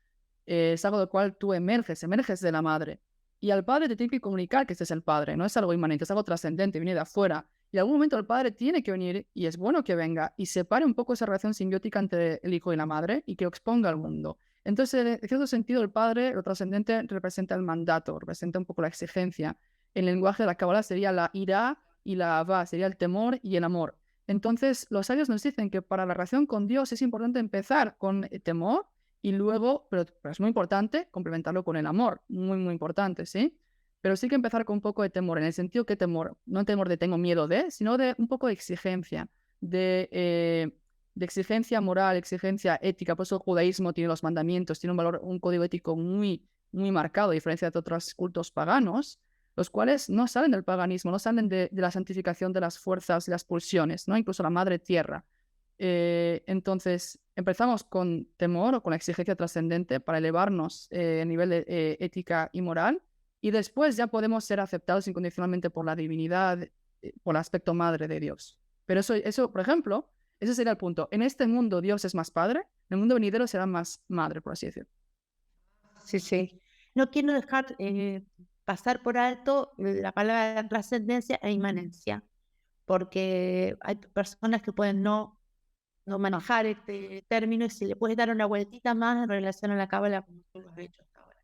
Es algo del cual tú emerges de la madre. Y al padre te tiene que comunicar que este es el padre, no es algo inmanente, es algo trascendente, viene de afuera. Y en algún momento el padre tiene que venir, y es bueno que venga, y separe un poco esa relación simbiótica entre el hijo y la madre, y que lo exponga al mundo. Entonces, en cierto sentido, el padre, lo trascendente, representa el mandato, representa un poco la exigencia. En el lenguaje de la Kabbalah sería la ira y la avá, sería el temor y el amor. Entonces, los sabios nos dicen que para la relación con Dios es importante empezar con temor y luego, pero es muy importante, complementarlo con el amor, muy importante, ¿sí? Pero sí que empezar con un poco de temor, en el sentido que temor, no temor de tengo miedo de, sino de un poco de exigencia, de exigencia moral, exigencia ética. Por eso el judaísmo tiene los mandamientos, tiene un valor, un código ético muy marcado, a diferencia de otros cultos paganos, los cuales no salen del paganismo, no salen de la santificación de las fuerzas y las pulsiones, ¿no? Incluso la madre tierra. Entonces, empezamos con temor o con la exigencia trascendente para elevarnos a nivel de ética y moral, y después ya podemos ser aceptados incondicionalmente por la divinidad, por el aspecto madre de Dios. Pero eso, por ejemplo, ese sería el punto. En este mundo Dios es más padre, en el mundo venidero será más madre, por así decirlo. Sí, sí. No quiero dejar pasar por alto la palabra trascendencia e inmanencia, porque hay personas que pueden no manejar este término y si le puedes dar una vueltita más en relación a la cábala como tú lo has hecho hasta ahora.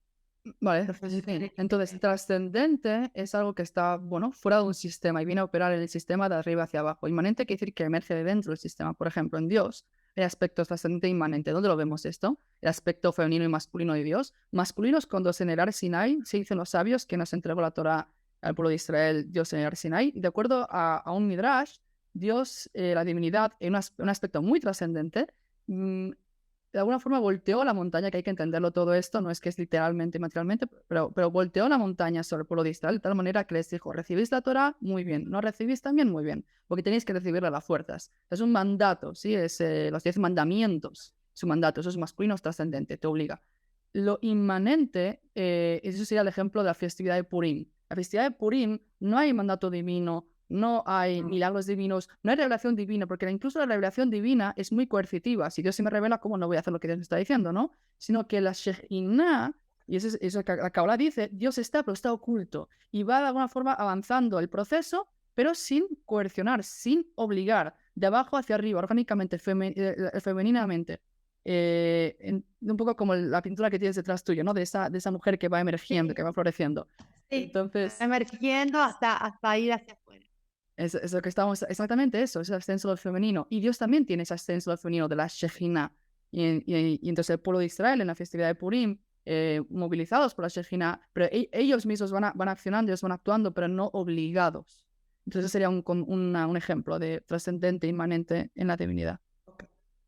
Vale, profesional. entonces trascendente es algo que está, bueno, fuera de un sistema y viene a operar en el sistema de arriba hacia abajo. Inmanente quiere decir que emerge de dentro del sistema. Por ejemplo, en Dios, el aspecto trascendente e inmanente. ¿Dónde lo vemos esto? El aspecto femenino y masculino de Dios. Masculino es cuando en el Ar Sinai se dicen los sabios que nos entregó la Torá al pueblo de Israel, Dios en el Ar Sinai. Y de acuerdo a un Midrash, Dios, la divinidad, en un aspecto muy trascendente, de alguna forma volteó la montaña, que hay que entenderlo todo esto, no es que es literalmente y materialmente, pero volteó la montaña sobre el pueblo de Israel de tal manera que les dijo, ¿recibís la Torá? Muy bien. ¿No recibís también? Muy bien. Porque tenéis que recibirla a las fuerzas. Es un mandato, ¿sí? Es los 10 mandamientos. Es un mandato, eso es masculino, es trascendente, te obliga. Lo inmanente, eso sería el ejemplo de la festividad de Purim. La festividad de Purim no hay mandato divino, no hay milagros divinos, no hay revelación divina, porque incluso la revelación divina es muy coercitiva. Si Dios se me revela, ¿cómo no voy a hacer lo que Dios me está diciendo, no? Sino que la Shekhinah, y eso es eso que la Kabbalah dice, Dios está, pero está oculto. Y va de alguna forma avanzando el proceso, pero sin coercionar, sin obligar, de abajo hacia arriba, orgánicamente, femeninamente. Un poco como la pintura que tienes detrás tuyo, ¿no? De esa mujer que va emergiendo, que va floreciendo. Sí, Entonces, emergiendo hasta ir hacia afuera. es lo que estamos, exactamente eso, es el ascenso del femenino. Y Dios también tiene ese ascenso del femenino de la Shekhinah. Y entonces el pueblo de Israel en la festividad de Purim, movilizados por la Shekhinah, pero ellos mismos van accionando, ellos van actuando, pero no obligados. Entonces sería un ejemplo de trascendente, inmanente en la divinidad.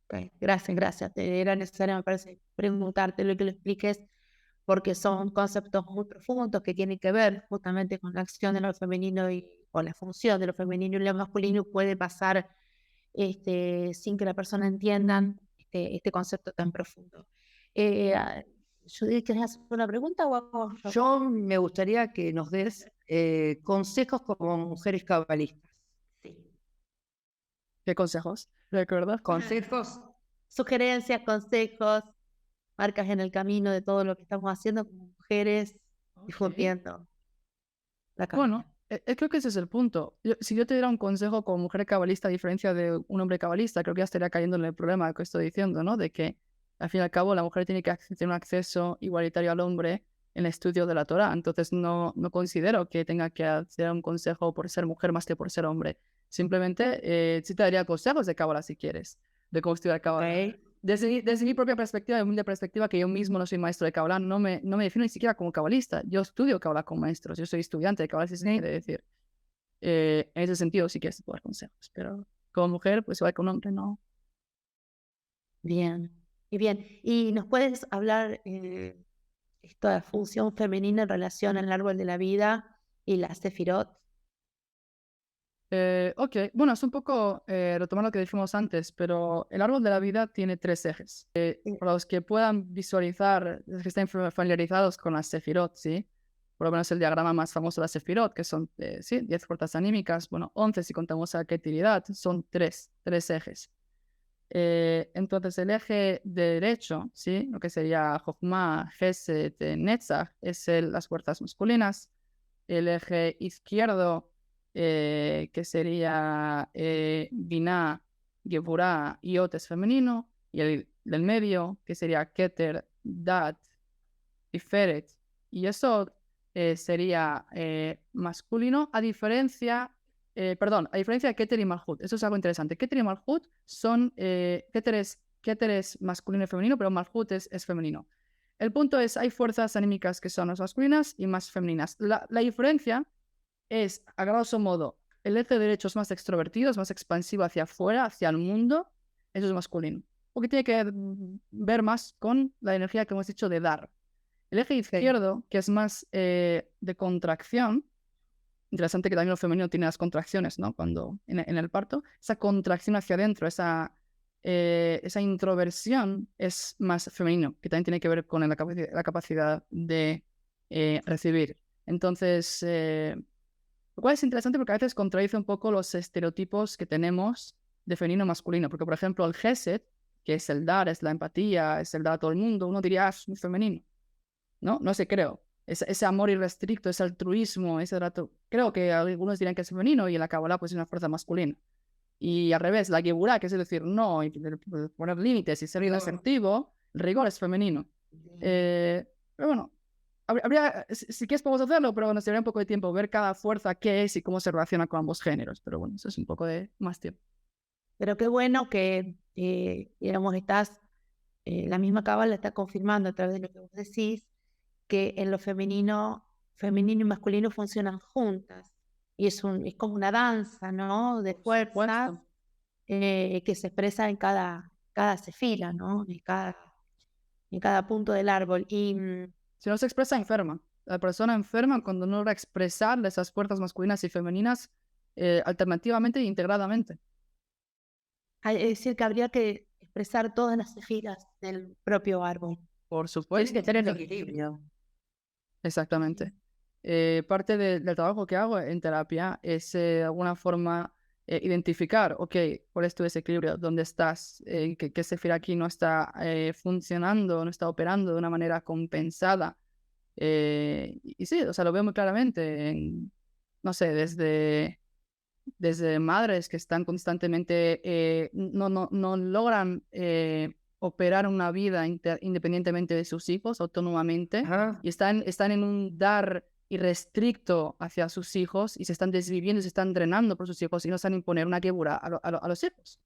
Okay. Gracias. Era necesario, me parece, preguntarte lo que lo expliques, porque son conceptos muy profundos que tienen que ver justamente con la acción de lo femenino y con la función de lo femenino y lo masculino. Puede pasar sin que la persona entienda este concepto tan profundo. Judith, ¿querés hacer una pregunta o hago yo? Yo me gustaría que nos des consejos como mujeres cabalistas. Sí. ¿Qué consejos? ¿Recuerdas? Consejos. Sugerencias, consejos, marcas en el camino de todo lo que estamos haciendo como mujeres, difundiendo la causa. Bueno, creo que ese es el punto. Si yo te diera un consejo como mujer cabalista, a diferencia de un hombre cabalista, creo que ya estaría cayendo en el problema que estoy diciendo, ¿no? De que, al fin y al cabo, la mujer tiene que tener un acceso igualitario al hombre en el estudio de la Torá. Entonces, no considero que tenga que hacer un consejo por ser mujer más que por ser hombre. Simplemente, sí te daría consejos de cábala si quieres, de cómo estudiar cábala. Okay. Desde mi propia perspectiva, de humilde perspectiva, que yo mismo no soy maestro de Kabbalah, no me defino ni siquiera como cabalista. Yo estudio Kabbalah con maestros, yo soy estudiante de Kabbalah, si se quiere decir. En ese sentido sí que es dar consejos, pero como mujer, pues igual que un hombre, no. Bien. ¿Y nos puedes hablar esto de función femenina en relación al árbol de la vida y la Sefirot? Ok, bueno, es un poco retomar lo que dijimos antes, pero el árbol de la vida tiene 3 ejes. Para los que puedan visualizar, los que estén familiarizados con las Sefirot, ¿sí? Por lo menos el diagrama más famoso de las Sefirot, que son, sí, 10 fuerzas anímicas, bueno, 11 si contamos a Ketilidad, son 3 ejes. Entonces el eje derecho, ¿sí? Lo que sería Jochma, Gesed, Netzach, es las fuerzas masculinas. El eje izquierdo, que sería Binah, Geburah y Ot es femenino. Y el del medio, que sería Keter, Dat, Tiferet y Yesod, sería masculino, a diferencia de Keter y Malhut. Eso es algo interesante. Keter y Malhut son, Keter es masculino y femenino, pero Malhut es femenino. El punto es, hay fuerzas anímicas que son más masculinas y más femeninas. La diferencia es, a grosso modo, el eje derecho es más extrovertido, es más expansivo hacia afuera, hacia el mundo. Eso es masculino. Porque tiene que ver más con la energía que hemos dicho de dar. El eje izquierdo, que es más de contracción, interesante que también lo femenino tiene las contracciones, ¿no? Cuando en el parto, esa contracción hacia adentro, esa introversión es más femenino, que también tiene que ver con la capacidad de recibir. Entonces, lo cual es interesante porque a veces contradice un poco los estereotipos que tenemos de femenino y masculino, porque por ejemplo el Gesed, que es el dar, es la empatía, es el dar a todo el mundo, uno diría, es muy femenino. No sé, creo. Ese amor irrestricto, ese altruismo, ese trato. Creo que algunos dirán que es femenino y en la Kabbalah pues es una fuerza masculina. Y al revés, la Geburah, que es decir no, y poner límites y ser asertivo, el rigor es femenino. Pero bueno, si quieres podemos hacerlo, pero nos llevaría un poco de tiempo ver cada fuerza qué es y cómo se relaciona con ambos géneros. Pero bueno, eso es un poco de más tiempo. Pero qué bueno que, digamos, la misma cábala está confirmando a través de lo que vos decís, que en lo femenino y masculino funcionan juntas. Y es como una danza, ¿no? De fuerzas Supuesto. Que se expresa en cada cefira, ¿no? En cada punto del árbol. Y Si no se expresa, enferma. La persona enferma cuando no logra expresar esas fuerzas masculinas y femeninas alternativamente e integradamente. es decir, que habría que expresar todas las cefiras del propio árbol. Por Tienes supuesto. que tener equilibrio. Exactamente. Parte del trabajo que hago en terapia es de alguna forma identificar, ok, cuál es tu desequilibrio, dónde estás, qué sefira aquí no está funcionando, no está operando de una manera compensada. Y sí, o sea, lo veo muy claramente, no sé, desde madres que están constantemente, no logran operar una vida independientemente de sus hijos, autónomamente, Ajá. y están en un dar irrestricto hacia sus hijos y se están desviviendo, se están drenando por sus hijos y no saben imponer una quebura a los hijos.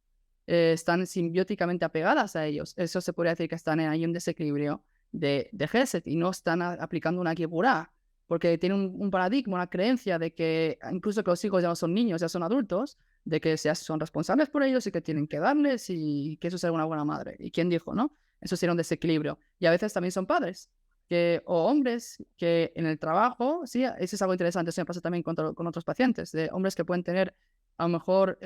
Están simbióticamente apegadas a ellos. Eso se podría decir que están ahí en un desequilibrio de Gesed y no están aplicando una quebura porque tienen un paradigma, una creencia de que incluso que los hijos ya no son niños, ya son adultos, de que son responsables por ellos y que tienen que darles y que eso es una buena madre. ¿Y quién dijo, no? Eso sería un desequilibrio. Y a veces también son padres o hombres que en el trabajo, sí, eso es algo interesante, eso me pasa también con otros pacientes, de hombres que pueden tener a lo mejor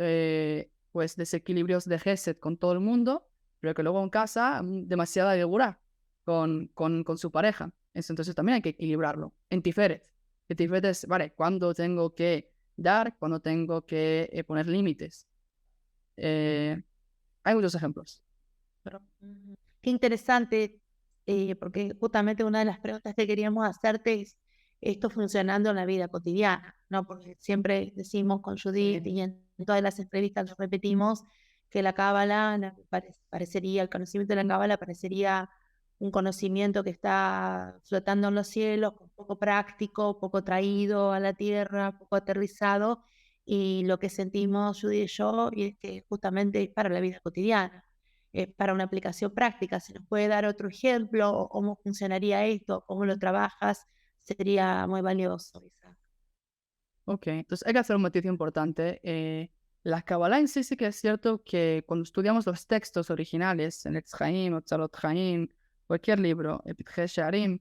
pues desequilibrios de Gesed con todo el mundo, pero que luego en casa demasiada degura con su pareja. Entonces también hay que equilibrarlo. En Tiferet. Que Tiferet es, vale, cuando tengo que dar, cuando tengo que poner límites. Hay muchos ejemplos. Pero... Qué interesante, porque justamente una de las preguntas que queríamos hacerte es esto funcionando en la vida cotidiana, ¿no? Porque siempre decimos con Judith y en todas las entrevistas lo repetimos que la cábala parecería, el conocimiento de la cábala parecería un conocimiento que está flotando en los cielos, poco práctico, poco traído a la tierra, poco aterrizado, y lo que sentimos Judith y yo es que justamente es para la vida cotidiana. Para una aplicación práctica. Si nos puede dar otro ejemplo o cómo funcionaría esto, cómo lo trabajas, sería muy valioso, Isaac. Ok, entonces hay que hacer un matiz importante. La Kabbalah en sí que es cierto que cuando estudiamos los textos originales, en Etz Chaim o Tzalot Chaim, cualquier libro, Epitche Shearim,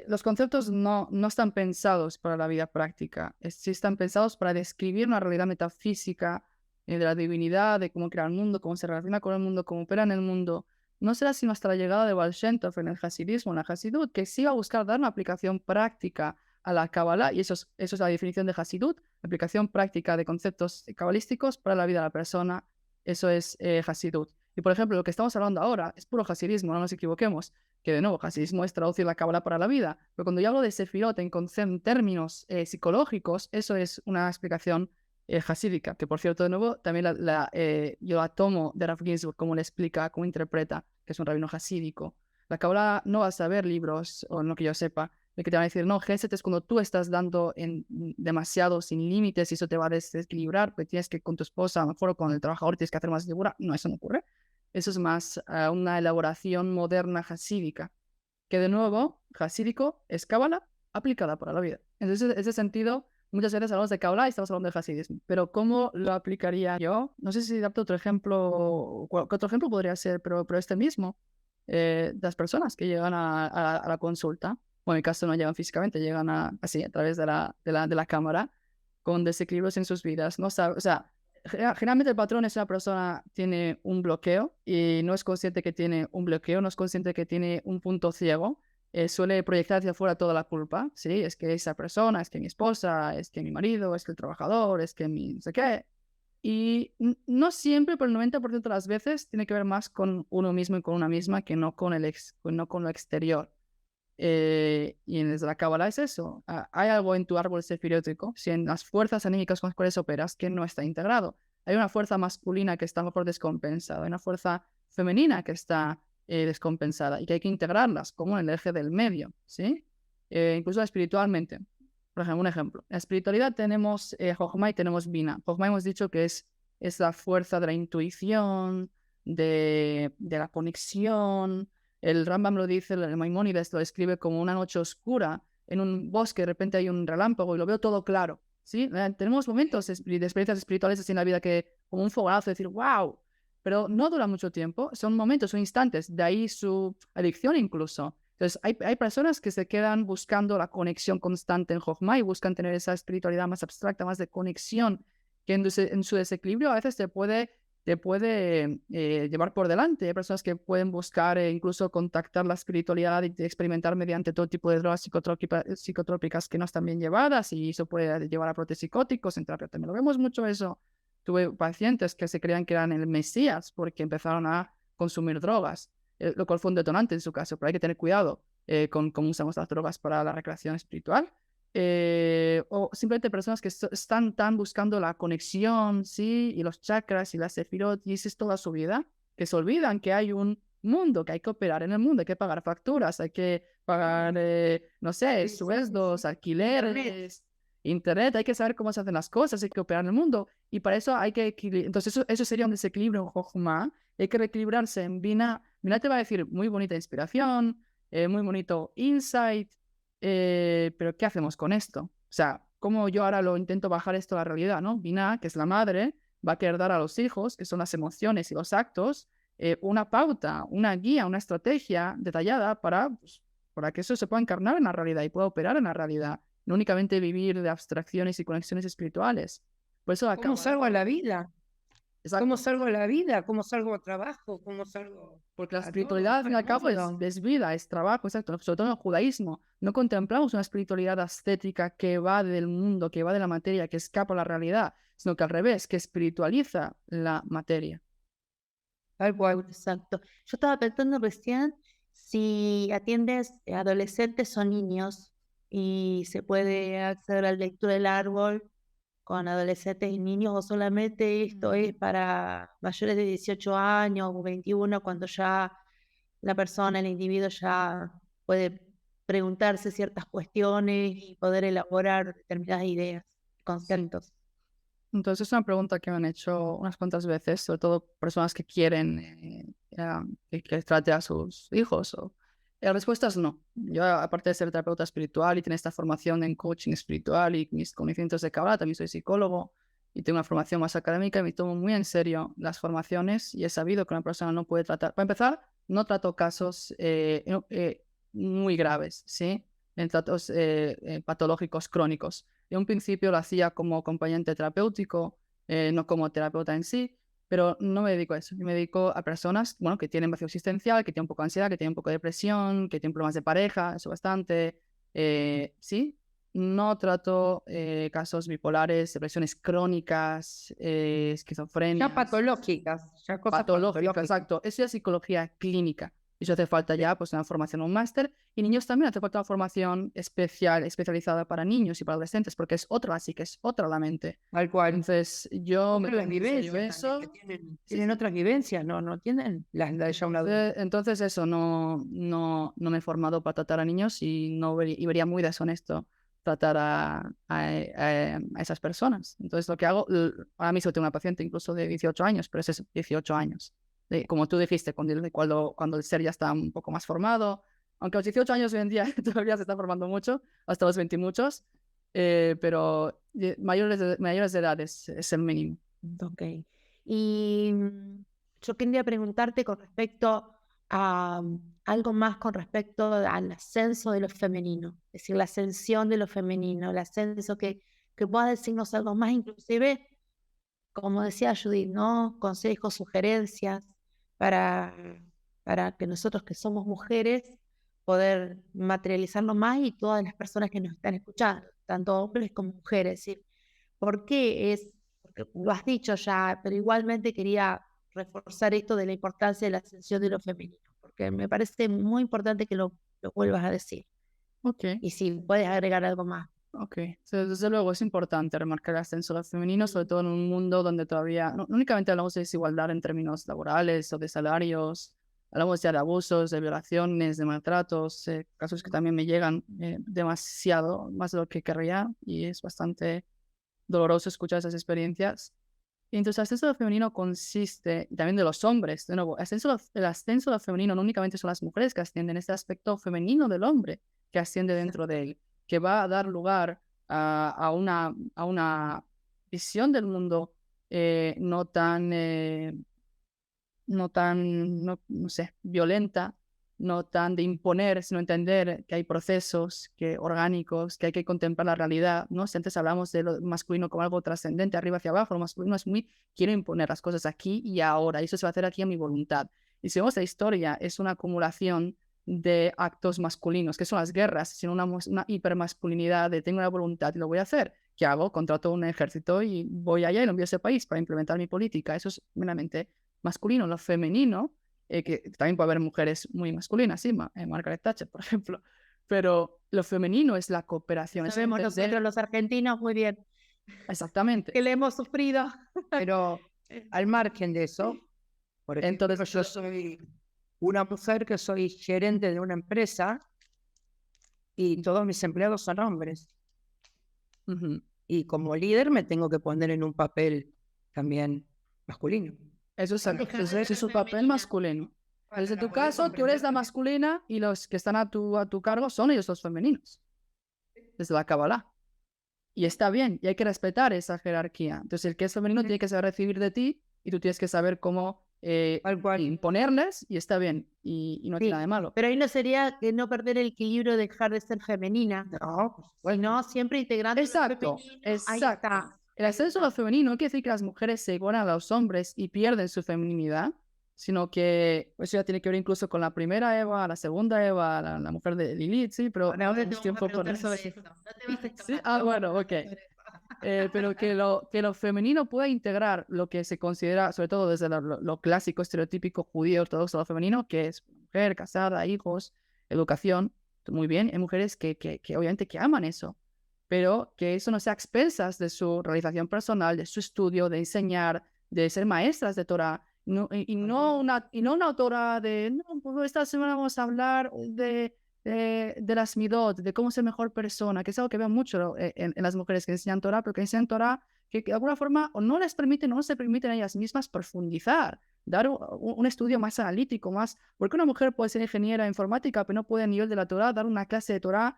los conceptos no están pensados para la vida práctica, sí están pensados para describir una realidad metafísica de la divinidad, de cómo crea el mundo, cómo se relaciona con el mundo, cómo opera en el mundo. No será sino hasta la llegada de Baal Shem Tov en el Hasidismo, en la Hasidut, que sí va a buscar dar una aplicación práctica a la Kabbalah, y eso es la definición de Hasidut, aplicación práctica de conceptos cabalísticos para la vida de la persona, eso es Hasidut. Y por ejemplo, lo que estamos hablando ahora es puro hasidismo, no nos equivoquemos, que de nuevo, hasidismo es traducir la Kabbalah para la vida, pero cuando yo hablo de Sefirot en términos psicológicos, eso es una explicación hasídica, que por cierto, de nuevo, también yo la tomo de Rav Ginsburg, como le explica, cómo interpreta, que es un rabino hasídico. La Kabbalah no vas a ver libros, o no que yo sepa, de que te van a decir, no, Gesed es cuando tú estás dando demasiado sin límites y eso te va a desequilibrar, pues tienes que con tu esposa, a lo mejor o con el trabajador, tienes que hacer más segura. No, eso no ocurre. Eso es más una elaboración moderna hasídica, que de nuevo, hasídico es Kabbalah aplicada para la vida. Entonces, en ese sentido, muchas veces hablamos de Kabbalah y estamos hablando de hasidismo. Pero ¿cómo lo aplicaría yo? No sé si darte otro ejemplo, ¿qué otro ejemplo podría ser? Pero este mismo, de las personas que llegan a la consulta, o en mi caso no llegan físicamente, llegan así, a través de la cámara, con desequilibrios en sus vidas. No sabe, o sea, generalmente el patrón es una persona tiene un bloqueo y no es consciente que tiene un bloqueo, no es consciente que tiene un punto ciego, suele proyectar hacia afuera toda la culpa, ¿sí? Es que esa persona, es que mi esposa, es que mi marido, es que el trabajador, es que mi no sé qué. Y no siempre, pero el 90% de las veces tiene que ver más con uno mismo y con una misma que no con no con lo exterior. Y desde la Kabbalah es eso. Hay algo en tu árbol sefiriótico, si en las fuerzas anímicas con las cuales operas, que no está integrado. Hay una fuerza masculina que está mejor descompensada, hay una fuerza femenina que está descompensada y que hay que integrarlas como en el eje del medio, ¿sí? incluso espiritualmente. Por ejemplo, un ejemplo. En la espiritualidad tenemos Jochma y tenemos Bina. Jochma hemos dicho que es la fuerza de la intuición, de la conexión. El Rambam lo dice, el Maimónides lo describe como una noche oscura en un bosque, de repente hay un relámpago y lo veo todo claro. ¿Sí? Tenemos momentos de experiencias espirituales así en la vida que como un fogonazo, decir, wow, pero no dura mucho tiempo, son momentos, son instantes, de ahí su adicción incluso. Entonces, hay personas que se quedan buscando la conexión constante en Jochma y buscan tener esa espiritualidad más abstracta, más de conexión, que en su desequilibrio a veces te puede llevar por delante. Hay personas que pueden buscar incluso contactar la espiritualidad y experimentar mediante todo tipo de drogas psicotrópicas que no están bien llevadas, y eso puede llevar a brotes psicóticos. En terapia también lo vemos mucho eso. Tuve pacientes que se creían que eran el Mesías porque empezaron a consumir drogas, lo cual fue un detonante en su caso, pero hay que tener cuidado con cómo usamos las drogas para la recreación espiritual. O simplemente personas que están tan buscando la conexión, ¿sí? Y los chakras y las sefirot, y eso es toda su vida, que se olvidan que hay un mundo, que hay que operar en el mundo, hay que pagar facturas, hay que pagar, no sé, sueldos, alquileres, internet, hay que saber cómo se hacen las cosas, hay que operar en el mundo, y para eso hay que equilibrar. Entonces eso sería un desequilibrio en Jochma, hay que reequilibrarse en Bina. Bina te va a decir muy bonita inspiración, muy bonito insight, pero ¿qué hacemos con esto? O sea, ¿cómo yo ahora lo intento bajar esto a la realidad, ¿no? Binah, que es la madre, va a querer dar a los hijos, que son las emociones y los actos, una pauta, una guía, una estrategia detallada pues, para que eso se pueda encarnar en la realidad y pueda operar en la realidad, no únicamente vivir de abstracciones y conexiones espirituales. Por eso ¿Cómo salgo a la vida? Exacto. ¿Cómo salgo a la vida? ¿Cómo salgo a trabajo? ¿Cómo salgo Porque la a todo? espiritualidad, al fin y al cabo, es vida, es trabajo, exacto. Sobre todo en el judaísmo. No contemplamos una espiritualidad ascética que va del mundo, que va de la materia, que escapa a la realidad, sino que al revés, que espiritualiza la materia. Tal cual. Exacto. Yo estaba pensando recién si atiendes adolescentes o niños y se puede acceder a la lectura del árbol con adolescentes y niños, o solamente esto es para mayores de 18 años o 21, cuando ya la persona, el individuo ya puede preguntarse ciertas cuestiones y poder elaborar determinadas ideas, conceptos. Entonces es una pregunta que me han hecho unas cuantas veces, sobre todo personas que quieren que trate a sus hijos. La respuesta es no. Yo, aparte de ser terapeuta espiritual y tener esta formación en coaching espiritual y mis conocimientos de Kabbalah, también soy psicólogo y tengo una formación más académica y me tomo muy en serio las formaciones, y he sabido que una persona no puede tratar. Para empezar, no trato casos muy graves, ¿sí? En tratos patológicos crónicos. En un principio lo hacía como acompañante terapéutico, no como terapeuta en sí, pero no me dedico a eso. Yo me dedico a personas, bueno, que tienen vacío existencial, que tienen un poco de ansiedad, que tienen un poco de depresión, que tienen problemas de pareja, eso bastante. Sí, no trato casos bipolares, depresiones crónicas, esquizofrenia. Ya patológicas, ya cosas Patológicas, exacto. Eso es psicología clínica. Y eso hace falta ya pues una formación, un máster. Y niños también hace falta una formación especializada para niños y para adolescentes, porque es otra, así que es otra la mente. Tal cual. Entonces, yo me Las tomo en serio vivencias eso. también, que tienen otras vivencias, no tienen las de ya un adulto. Entonces eso, no me he formado para tratar a niños, y y vería muy deshonesto tratar a esas personas. Entonces lo que hago, ahora mismo tengo una paciente incluso de 18 años, pero ese es 18 años. Como tú dijiste, cuando el ser ya está un poco más formado, aunque a los 18 años hoy en día todavía se está formando mucho, hasta los 20 y muchos, pero mayores de edad es el mínimo. Ok. Y yo quería preguntarte con respecto a algo más con respecto al ascenso de lo femenino, es decir, la ascensión de lo femenino, el ascenso que pueda decirnos algo más, inclusive, como decía Judith, ¿no? Consejos, sugerencias para, para que nosotros que somos mujeres poder materializarlo más, y todas las personas que nos están escuchando, tanto hombres como mujeres, es decir, ¿por qué es? Porque lo has dicho ya, pero igualmente quería reforzar esto de la importancia de la ascensión de lo femenino, porque me parece muy importante que lo vuelvas a decir. Ok. Y si puedes agregar algo más. Ok, desde luego es importante remarcar el ascenso de lo femenino, sobre todo en un mundo donde todavía no únicamente hablamos de desigualdad en términos laborales o de salarios, hablamos ya de abusos, de violaciones, de maltratos, casos que también me llegan demasiado, más de lo que querría, y es bastante doloroso escuchar esas experiencias. Y entonces el ascenso de lo femenino consiste, y también de los hombres, de nuevo, el ascenso de lo femenino no únicamente son las mujeres que ascienden, este aspecto femenino del hombre que asciende dentro de él, que va a dar lugar a una visión del mundo no tan, no sé, violenta, no tan de imponer, sino entender que hay procesos orgánicos, que hay que contemplar la realidad, ¿no? Si antes hablamos de lo masculino como algo trascendente, arriba hacia abajo, lo masculino es muy, quiero imponer las cosas aquí y ahora, y eso se va a hacer aquí a mi voluntad. Y si vemos la historia, es una acumulación de actos masculinos, que son las guerras, sino una hipermasculinidad de tengo la voluntad y lo voy a hacer. ¿Qué hago? Contrato un ejército y voy allá y lo envío a ese país para implementar mi política. Eso es meramente masculino. Lo femenino, que también puede haber mujeres muy masculinas, sí, Margaret Thatcher, por ejemplo, pero lo femenino es la cooperación. Sabemos nosotros los argentinos muy bien Exactamente. que le hemos sufrido. Pero al margen de eso, por ejemplo, Entonces, yo soy una mujer que soy gerente de una empresa y todos mis empleados son hombres. Y como líder me tengo que poner en un papel también masculino. Eso es un papel masculino. Entonces, en tu caso, tú eres la masculina y los que están a tu cargo son ellos los femeninos. Desde la Kabbalah. Y está bien, y hay que respetar esa jerarquía. Entonces, el que es femenino tiene que saber recibir de ti y tú tienes que saber cómo imponerles, y está bien, y no tiene nada de malo. Pero ahí no sería que no perder el equilibrio, dejar de ser femenina. No, pues no, siempre integrando. Exacto, exacto. El ascenso a lo femenino no quiere decir que las mujeres se igualan a los hombres y pierden su feminidad, sino que eso ya tiene que ver incluso con la primera Eva, la segunda Eva, la mujer de Lilith, sí, pero Ahora te vamos a preguntar sobre eso. No te vas a escapar. Sí, bueno, ok. Pero que lo femenino pueda integrar lo que se considera, sobre todo desde lo clásico, estereotípico judío ortodoxo, lo femenino, que es mujer, casada, hijos, educación, muy bien. Hay mujeres que obviamente que aman eso, pero que eso no sea a expensas de su realización personal, de su estudio, de enseñar, de ser maestras de Torah, y no una autora de, no, pues esta semana vamos a hablar de las midot, de cómo ser mejor persona, que es algo que veo mucho en las mujeres que enseñan Torah, pero que enseñan Torah que de alguna forma o no les permiten, no se permiten a ellas mismas profundizar, dar un estudio más analítico, más, porque una mujer puede ser ingeniera informática, pero no puede a nivel de la Torah dar una clase de Torah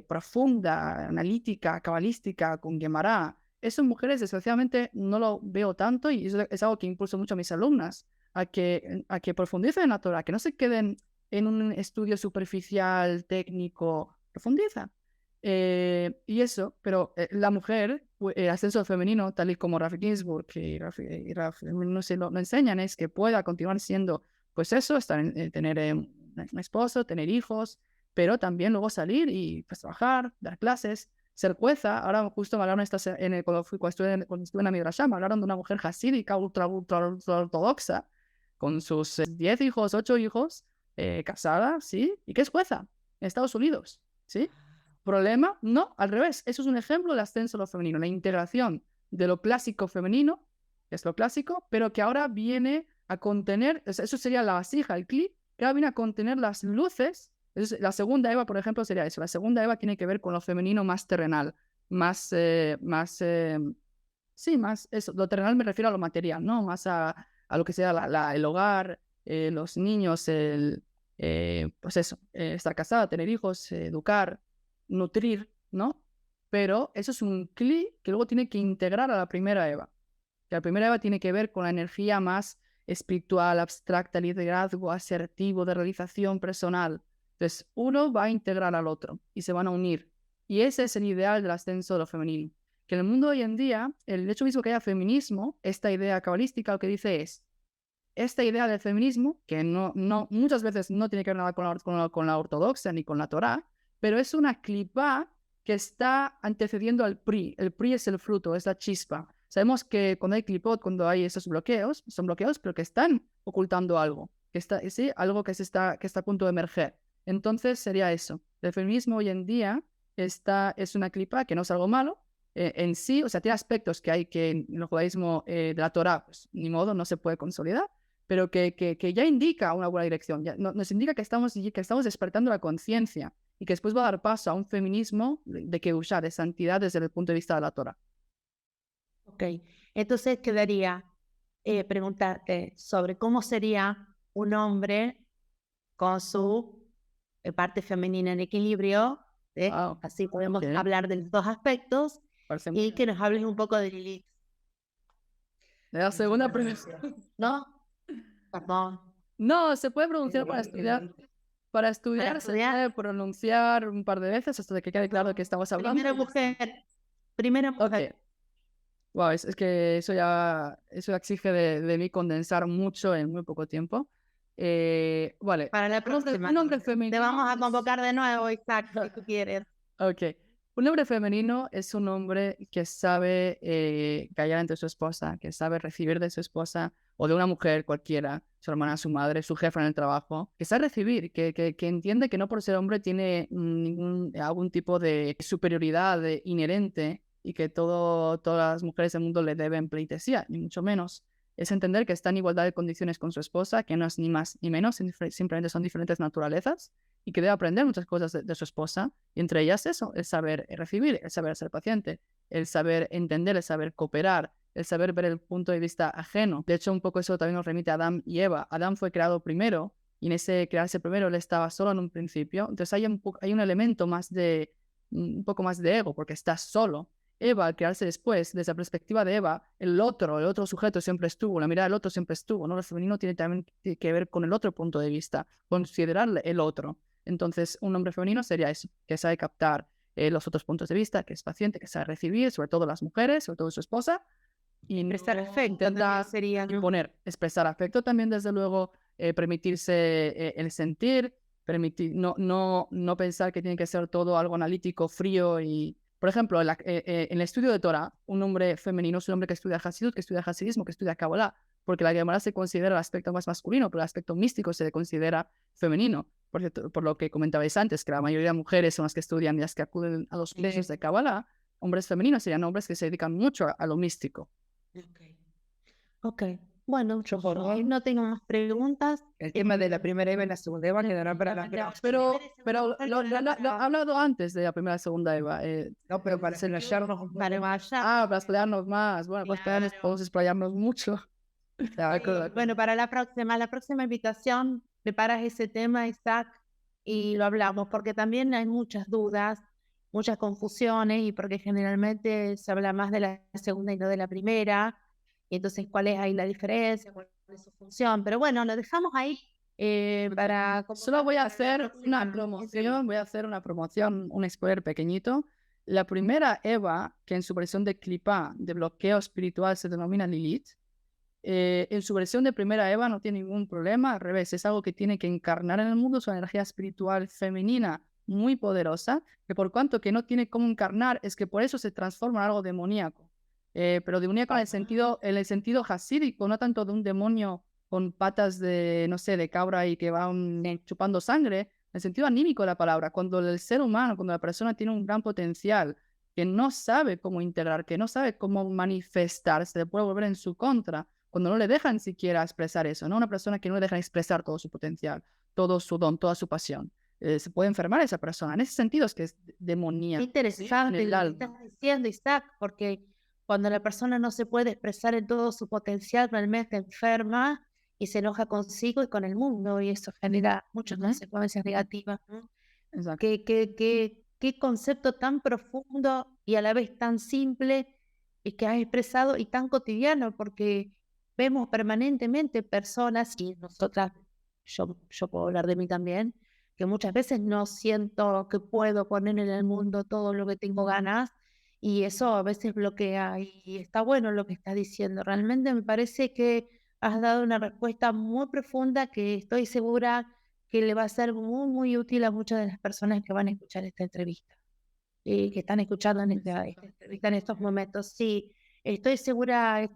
profunda, analítica, cabalística, con Gemara. Eso en mujeres, desgraciadamente, no lo veo tanto, y eso es algo que impulso mucho a mis alumnas, a que profundicen en la Torah, que no se queden en un estudio superficial, técnico, profundiza. Y eso, pero la mujer, el ascenso femenino, tal y como Rafi Ginsburg y Rafi no se lo enseñan, es que pueda continuar siendo, pues eso, tener un esposo, tener hijos, pero también luego salir y pues trabajar, dar clases, ser jueza. Ahora justo me hablaron cuando estuve en la Midrashá, me hablaron de una mujer hasídica, ultra ortodoxa, con sus 10 hijos, 8 hijos, casada, ¿sí? ¿Y qué es jueza? En Estados Unidos, ¿sí? ¿Problema? No, al revés. Eso es un ejemplo del ascenso a lo femenino, la integración de lo clásico femenino, que es lo clásico, pero que ahora viene a contener, eso sería la vasija, el cli, que ahora viene a contener las luces. La segunda Eva, por ejemplo, sería eso. La segunda Eva tiene que ver con lo femenino más terrenal, más eso. Lo terrenal me refiero a lo material, ¿no? Más a lo que sea el hogar, los niños, pues eso, estar casada, tener hijos, educar, nutrir, ¿no? Pero eso es un clic que luego tiene que integrar a la primera Eva. Que la primera Eva tiene que ver con la energía más espiritual, abstracta, liderazgo, asertivo, de realización personal. Entonces, uno va a integrar al otro y se van a unir. Y ese es el ideal del ascenso de lo femenino. Que en el mundo hoy en día, el hecho mismo que haya feminismo, esta idea cabalística lo que dice es, esta idea del feminismo, que muchas veces no tiene que ver nada con la ortodoxia ni con la Torá, pero es una clipá que está antecediendo al PRI. El PRI es el fruto, es la chispa. Sabemos que cuando hay clipot, cuando hay esos bloqueos, son bloqueos, pero que están ocultando algo, ¿sí? Algo que está a punto de emerger. Entonces sería eso. El feminismo hoy en día es una clipa que no es algo malo en sí, o sea, tiene aspectos que hay que en el judaísmo de la Torá, pues ni modo, no se puede consolidar, pero que ya indica una buena dirección, ya nos indica que estamos despertando la conciencia y que después va a dar paso a un feminismo de Kedusha, de santidad desde el punto de vista de la Torah. Ok, entonces quedaría preguntarte sobre cómo sería un hombre con su parte femenina en equilibrio, Wow, así podemos ok. hablar de los dos aspectos Parece muy y bien. que nos hables un poco de Lilith, La segunda pregunta. ¿no? Perdón. No, se puede pronunciar para estudiar. Para estudiar se estudiar. puede pronunciar un par de veces hasta que quede claro de qué estamos hablando. Primera mujer. Ok. Wow, es que eso exige de mí condensar mucho en muy poco tiempo. Vale. Para la próxima. Un hombre femenino. Te vamos a convocar de nuevo, Isaac, si tú quieres. Ok. Un hombre femenino es un hombre que sabe callar ante su esposa, que sabe recibir de su esposa o de una mujer cualquiera, su hermana, su madre, su jefa en el trabajo, que sabe recibir, que entiende que no por ser hombre tiene algún tipo de superioridad inherente y que todas las mujeres del mundo le deben pleitesía, ni mucho menos. Es entender que está en igualdad de condiciones con su esposa, que no es ni más ni menos, simplemente son diferentes naturalezas y que debe aprender muchas cosas de su esposa, y entre ellas eso, el saber recibir, el saber ser paciente, el saber entender, el saber cooperar, el saber ver el punto de vista ajeno. De hecho, un poco eso también nos remite a Adán y Eva. Adán fue creado primero, y en ese crearse primero él estaba solo en un principio, entonces hay un elemento más un poco más de ego, porque está solo. Eva, al crearse después, desde la perspectiva de Eva, el otro sujeto siempre estuvo, la mirada del otro siempre estuvo, ¿no? Lo femenino tiene también que ver con el otro punto de vista, considerarle el otro. Entonces, un hombre femenino sería eso, que sabe captar los otros puntos de vista, que es paciente, que sabe recibir, sobre todo las mujeres, sobre todo su esposa, y Expresar afecto intenta sería, ¿no? imponer, expresar afecto también, desde luego, permitirse el sentir, no pensar que tiene que ser todo algo analítico, frío y... Por ejemplo, en el estudio de Torah, un hombre femenino es un hombre que estudia Hasidut, que estudia Hasidismo, que estudia Kabbalah, porque la Gemara se considera el aspecto más masculino, pero el aspecto místico se considera femenino. Por lo que comentabais antes, que la mayoría de mujeres son las que estudian y las que acuden a los cursos de Kabbalah, hombres femeninos serían hombres que se dedican mucho a lo místico. Ok. Bueno, yo no tengo más preguntas. El tema de la primera Eva y la segunda Eva quedará para la próxima. Pero lo ha hablado antes de la primera y segunda Eva. No, pero para explayarnos un poco. Para vaya. Para explayarnos más. Bueno, pues podemos explayarnos mucho. Bueno, para la próxima invitación, preparas ese tema, Isaac, y lo hablamos, porque también hay muchas dudas, muchas confusiones, y porque generalmente se habla más de la segunda y no de la primera, y entonces cuál es ahí la diferencia, cuál es su función. Pero bueno, lo dejamos ahí para... Solo voy a hacer una promoción, un spoiler pequeñito. La primera Eva, que en su versión de Clipá, de bloqueo espiritual, se denomina Lilith, en su versión de primera Eva no tiene ningún problema, al revés, es algo que tiene que encarnar en el mundo, es una energía espiritual femenina muy poderosa, que por cuanto que no tiene cómo encarnar, es que por eso se transforma en algo demoníaco. Pero demoníaco en el sentido hasídico, no tanto de un demonio con patas de, no sé, de cabra y que va chupando sangre, en el sentido anímico de la palabra, cuando el ser humano, cuando la persona tiene un gran potencial, que no sabe cómo integrar, que no sabe cómo manifestar, se le puede volver en su contra, cuando no le dejan siquiera expresar eso, ¿no? Una persona que no le dejan expresar todo su potencial, todo su don, toda su pasión. Se puede enfermar esa persona. En ese sentido es que es demoníaco. Qué interesante lo que estás diciendo, Isaac, porque cuando la persona no se puede expresar en todo su potencial, realmente enferma y se enoja consigo y con el mundo, y eso genera muchas consecuencias negativas, ¿no? Exacto. Qué concepto tan profundo y a la vez tan simple y que has expresado y tan cotidiano, porque vemos permanentemente personas, y nosotras, yo puedo hablar de mí también, que muchas veces no siento que puedo poner en el mundo todo lo que tengo ganas, y eso a veces bloquea, y está bueno lo que estás diciendo. Realmente me parece que has dado una respuesta muy profunda que estoy segura que le va a ser muy, muy útil a muchas de las personas que van a escuchar esta entrevista y que están escuchando esta entrevista en estos momentos. Sí, estoy segura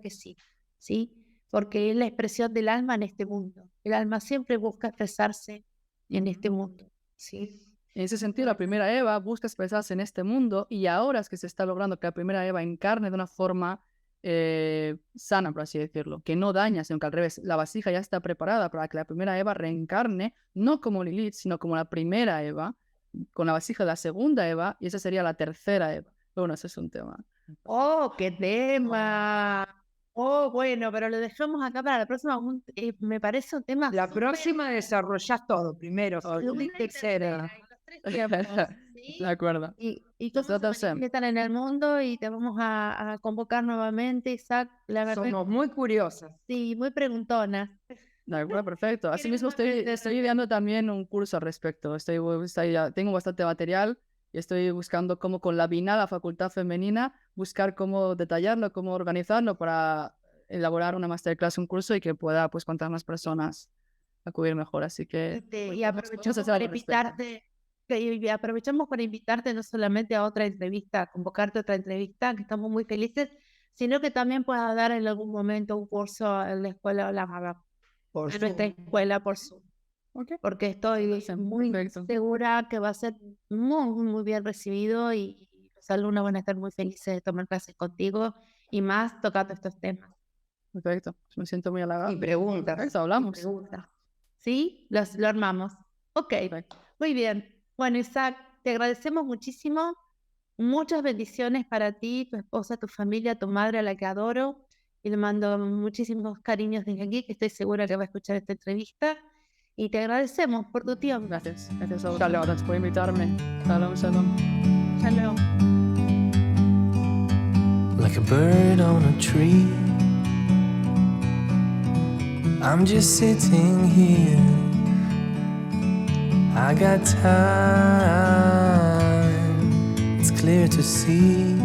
que sí, ¿sí? Porque es la expresión del alma en este mundo. El alma siempre busca expresarse en este mundo, ¿sí? En ese sentido, la primera Eva busca expresarse en este mundo, y ahora es que se está logrando que la primera Eva encarne de una forma sana, por así decirlo, que no daña, sino que al revés, la vasija ya está preparada para que la primera Eva reencarne, no como Lilith, sino como la primera Eva, con la vasija de la segunda Eva, y esa sería la tercera Eva. Pero bueno, ese es un tema. ¡Oh, qué tema! Oh, bueno, pero lo dejamos acá para la próxima. Me parece un tema La súper próxima desarrollás todo, primero, segunda y tercera. y los tres tiempos, ¿sí? De acuerdo. Y cómo se Trata manifiestan en el mundo, y te vamos a convocar nuevamente, Isaac. La verdad, Somos muy curiosas. sí, muy preguntona. De acuerdo, perfecto. Asimismo, Queremos aprender. estoy ideando también un curso al respecto. Tengo bastante material y estoy buscando cómo con la binada facultad femenina, buscar cómo detallarlo, cómo organizarlo para elaborar una masterclass, un curso y que pueda, pues, cuantas más personas acudir mejor. Así que Y aprovechamos para invitarte. Y aprovechamos para invitarte no solamente a otra entrevista, convocarte a otra entrevista, que estamos muy felices, sino que también puedas dar en algún momento un curso en la escuela, Por en nuestra Zoom. escuela por Zoom. Porque estoy muy Perfecto. segura que va a ser muy, muy bien recibido, y los alumnos van a estar muy felices de tomar clases contigo, y más tocando estos temas. Perfecto. Me siento muy halagado. Y preguntas. Perfecto, hablamos. Pregunta. ¿Sí? Lo armamos. Ok, Perfecto. muy bien. Bueno, Isaac, te agradecemos muchísimo. Muchas bendiciones para ti, tu esposa, tu familia, tu madre, a la que adoro. Y le mando muchísimos cariños desde aquí, que estoy segura que va a escuchar esta entrevista. Y te agradecemos por tu tiempo. Gracias. Gracias a vosotros. Gracias por invitarme. Shalom, shalom. Shalom. Like a bird on a tree, I'm just sitting here. I got time, it's clear to see.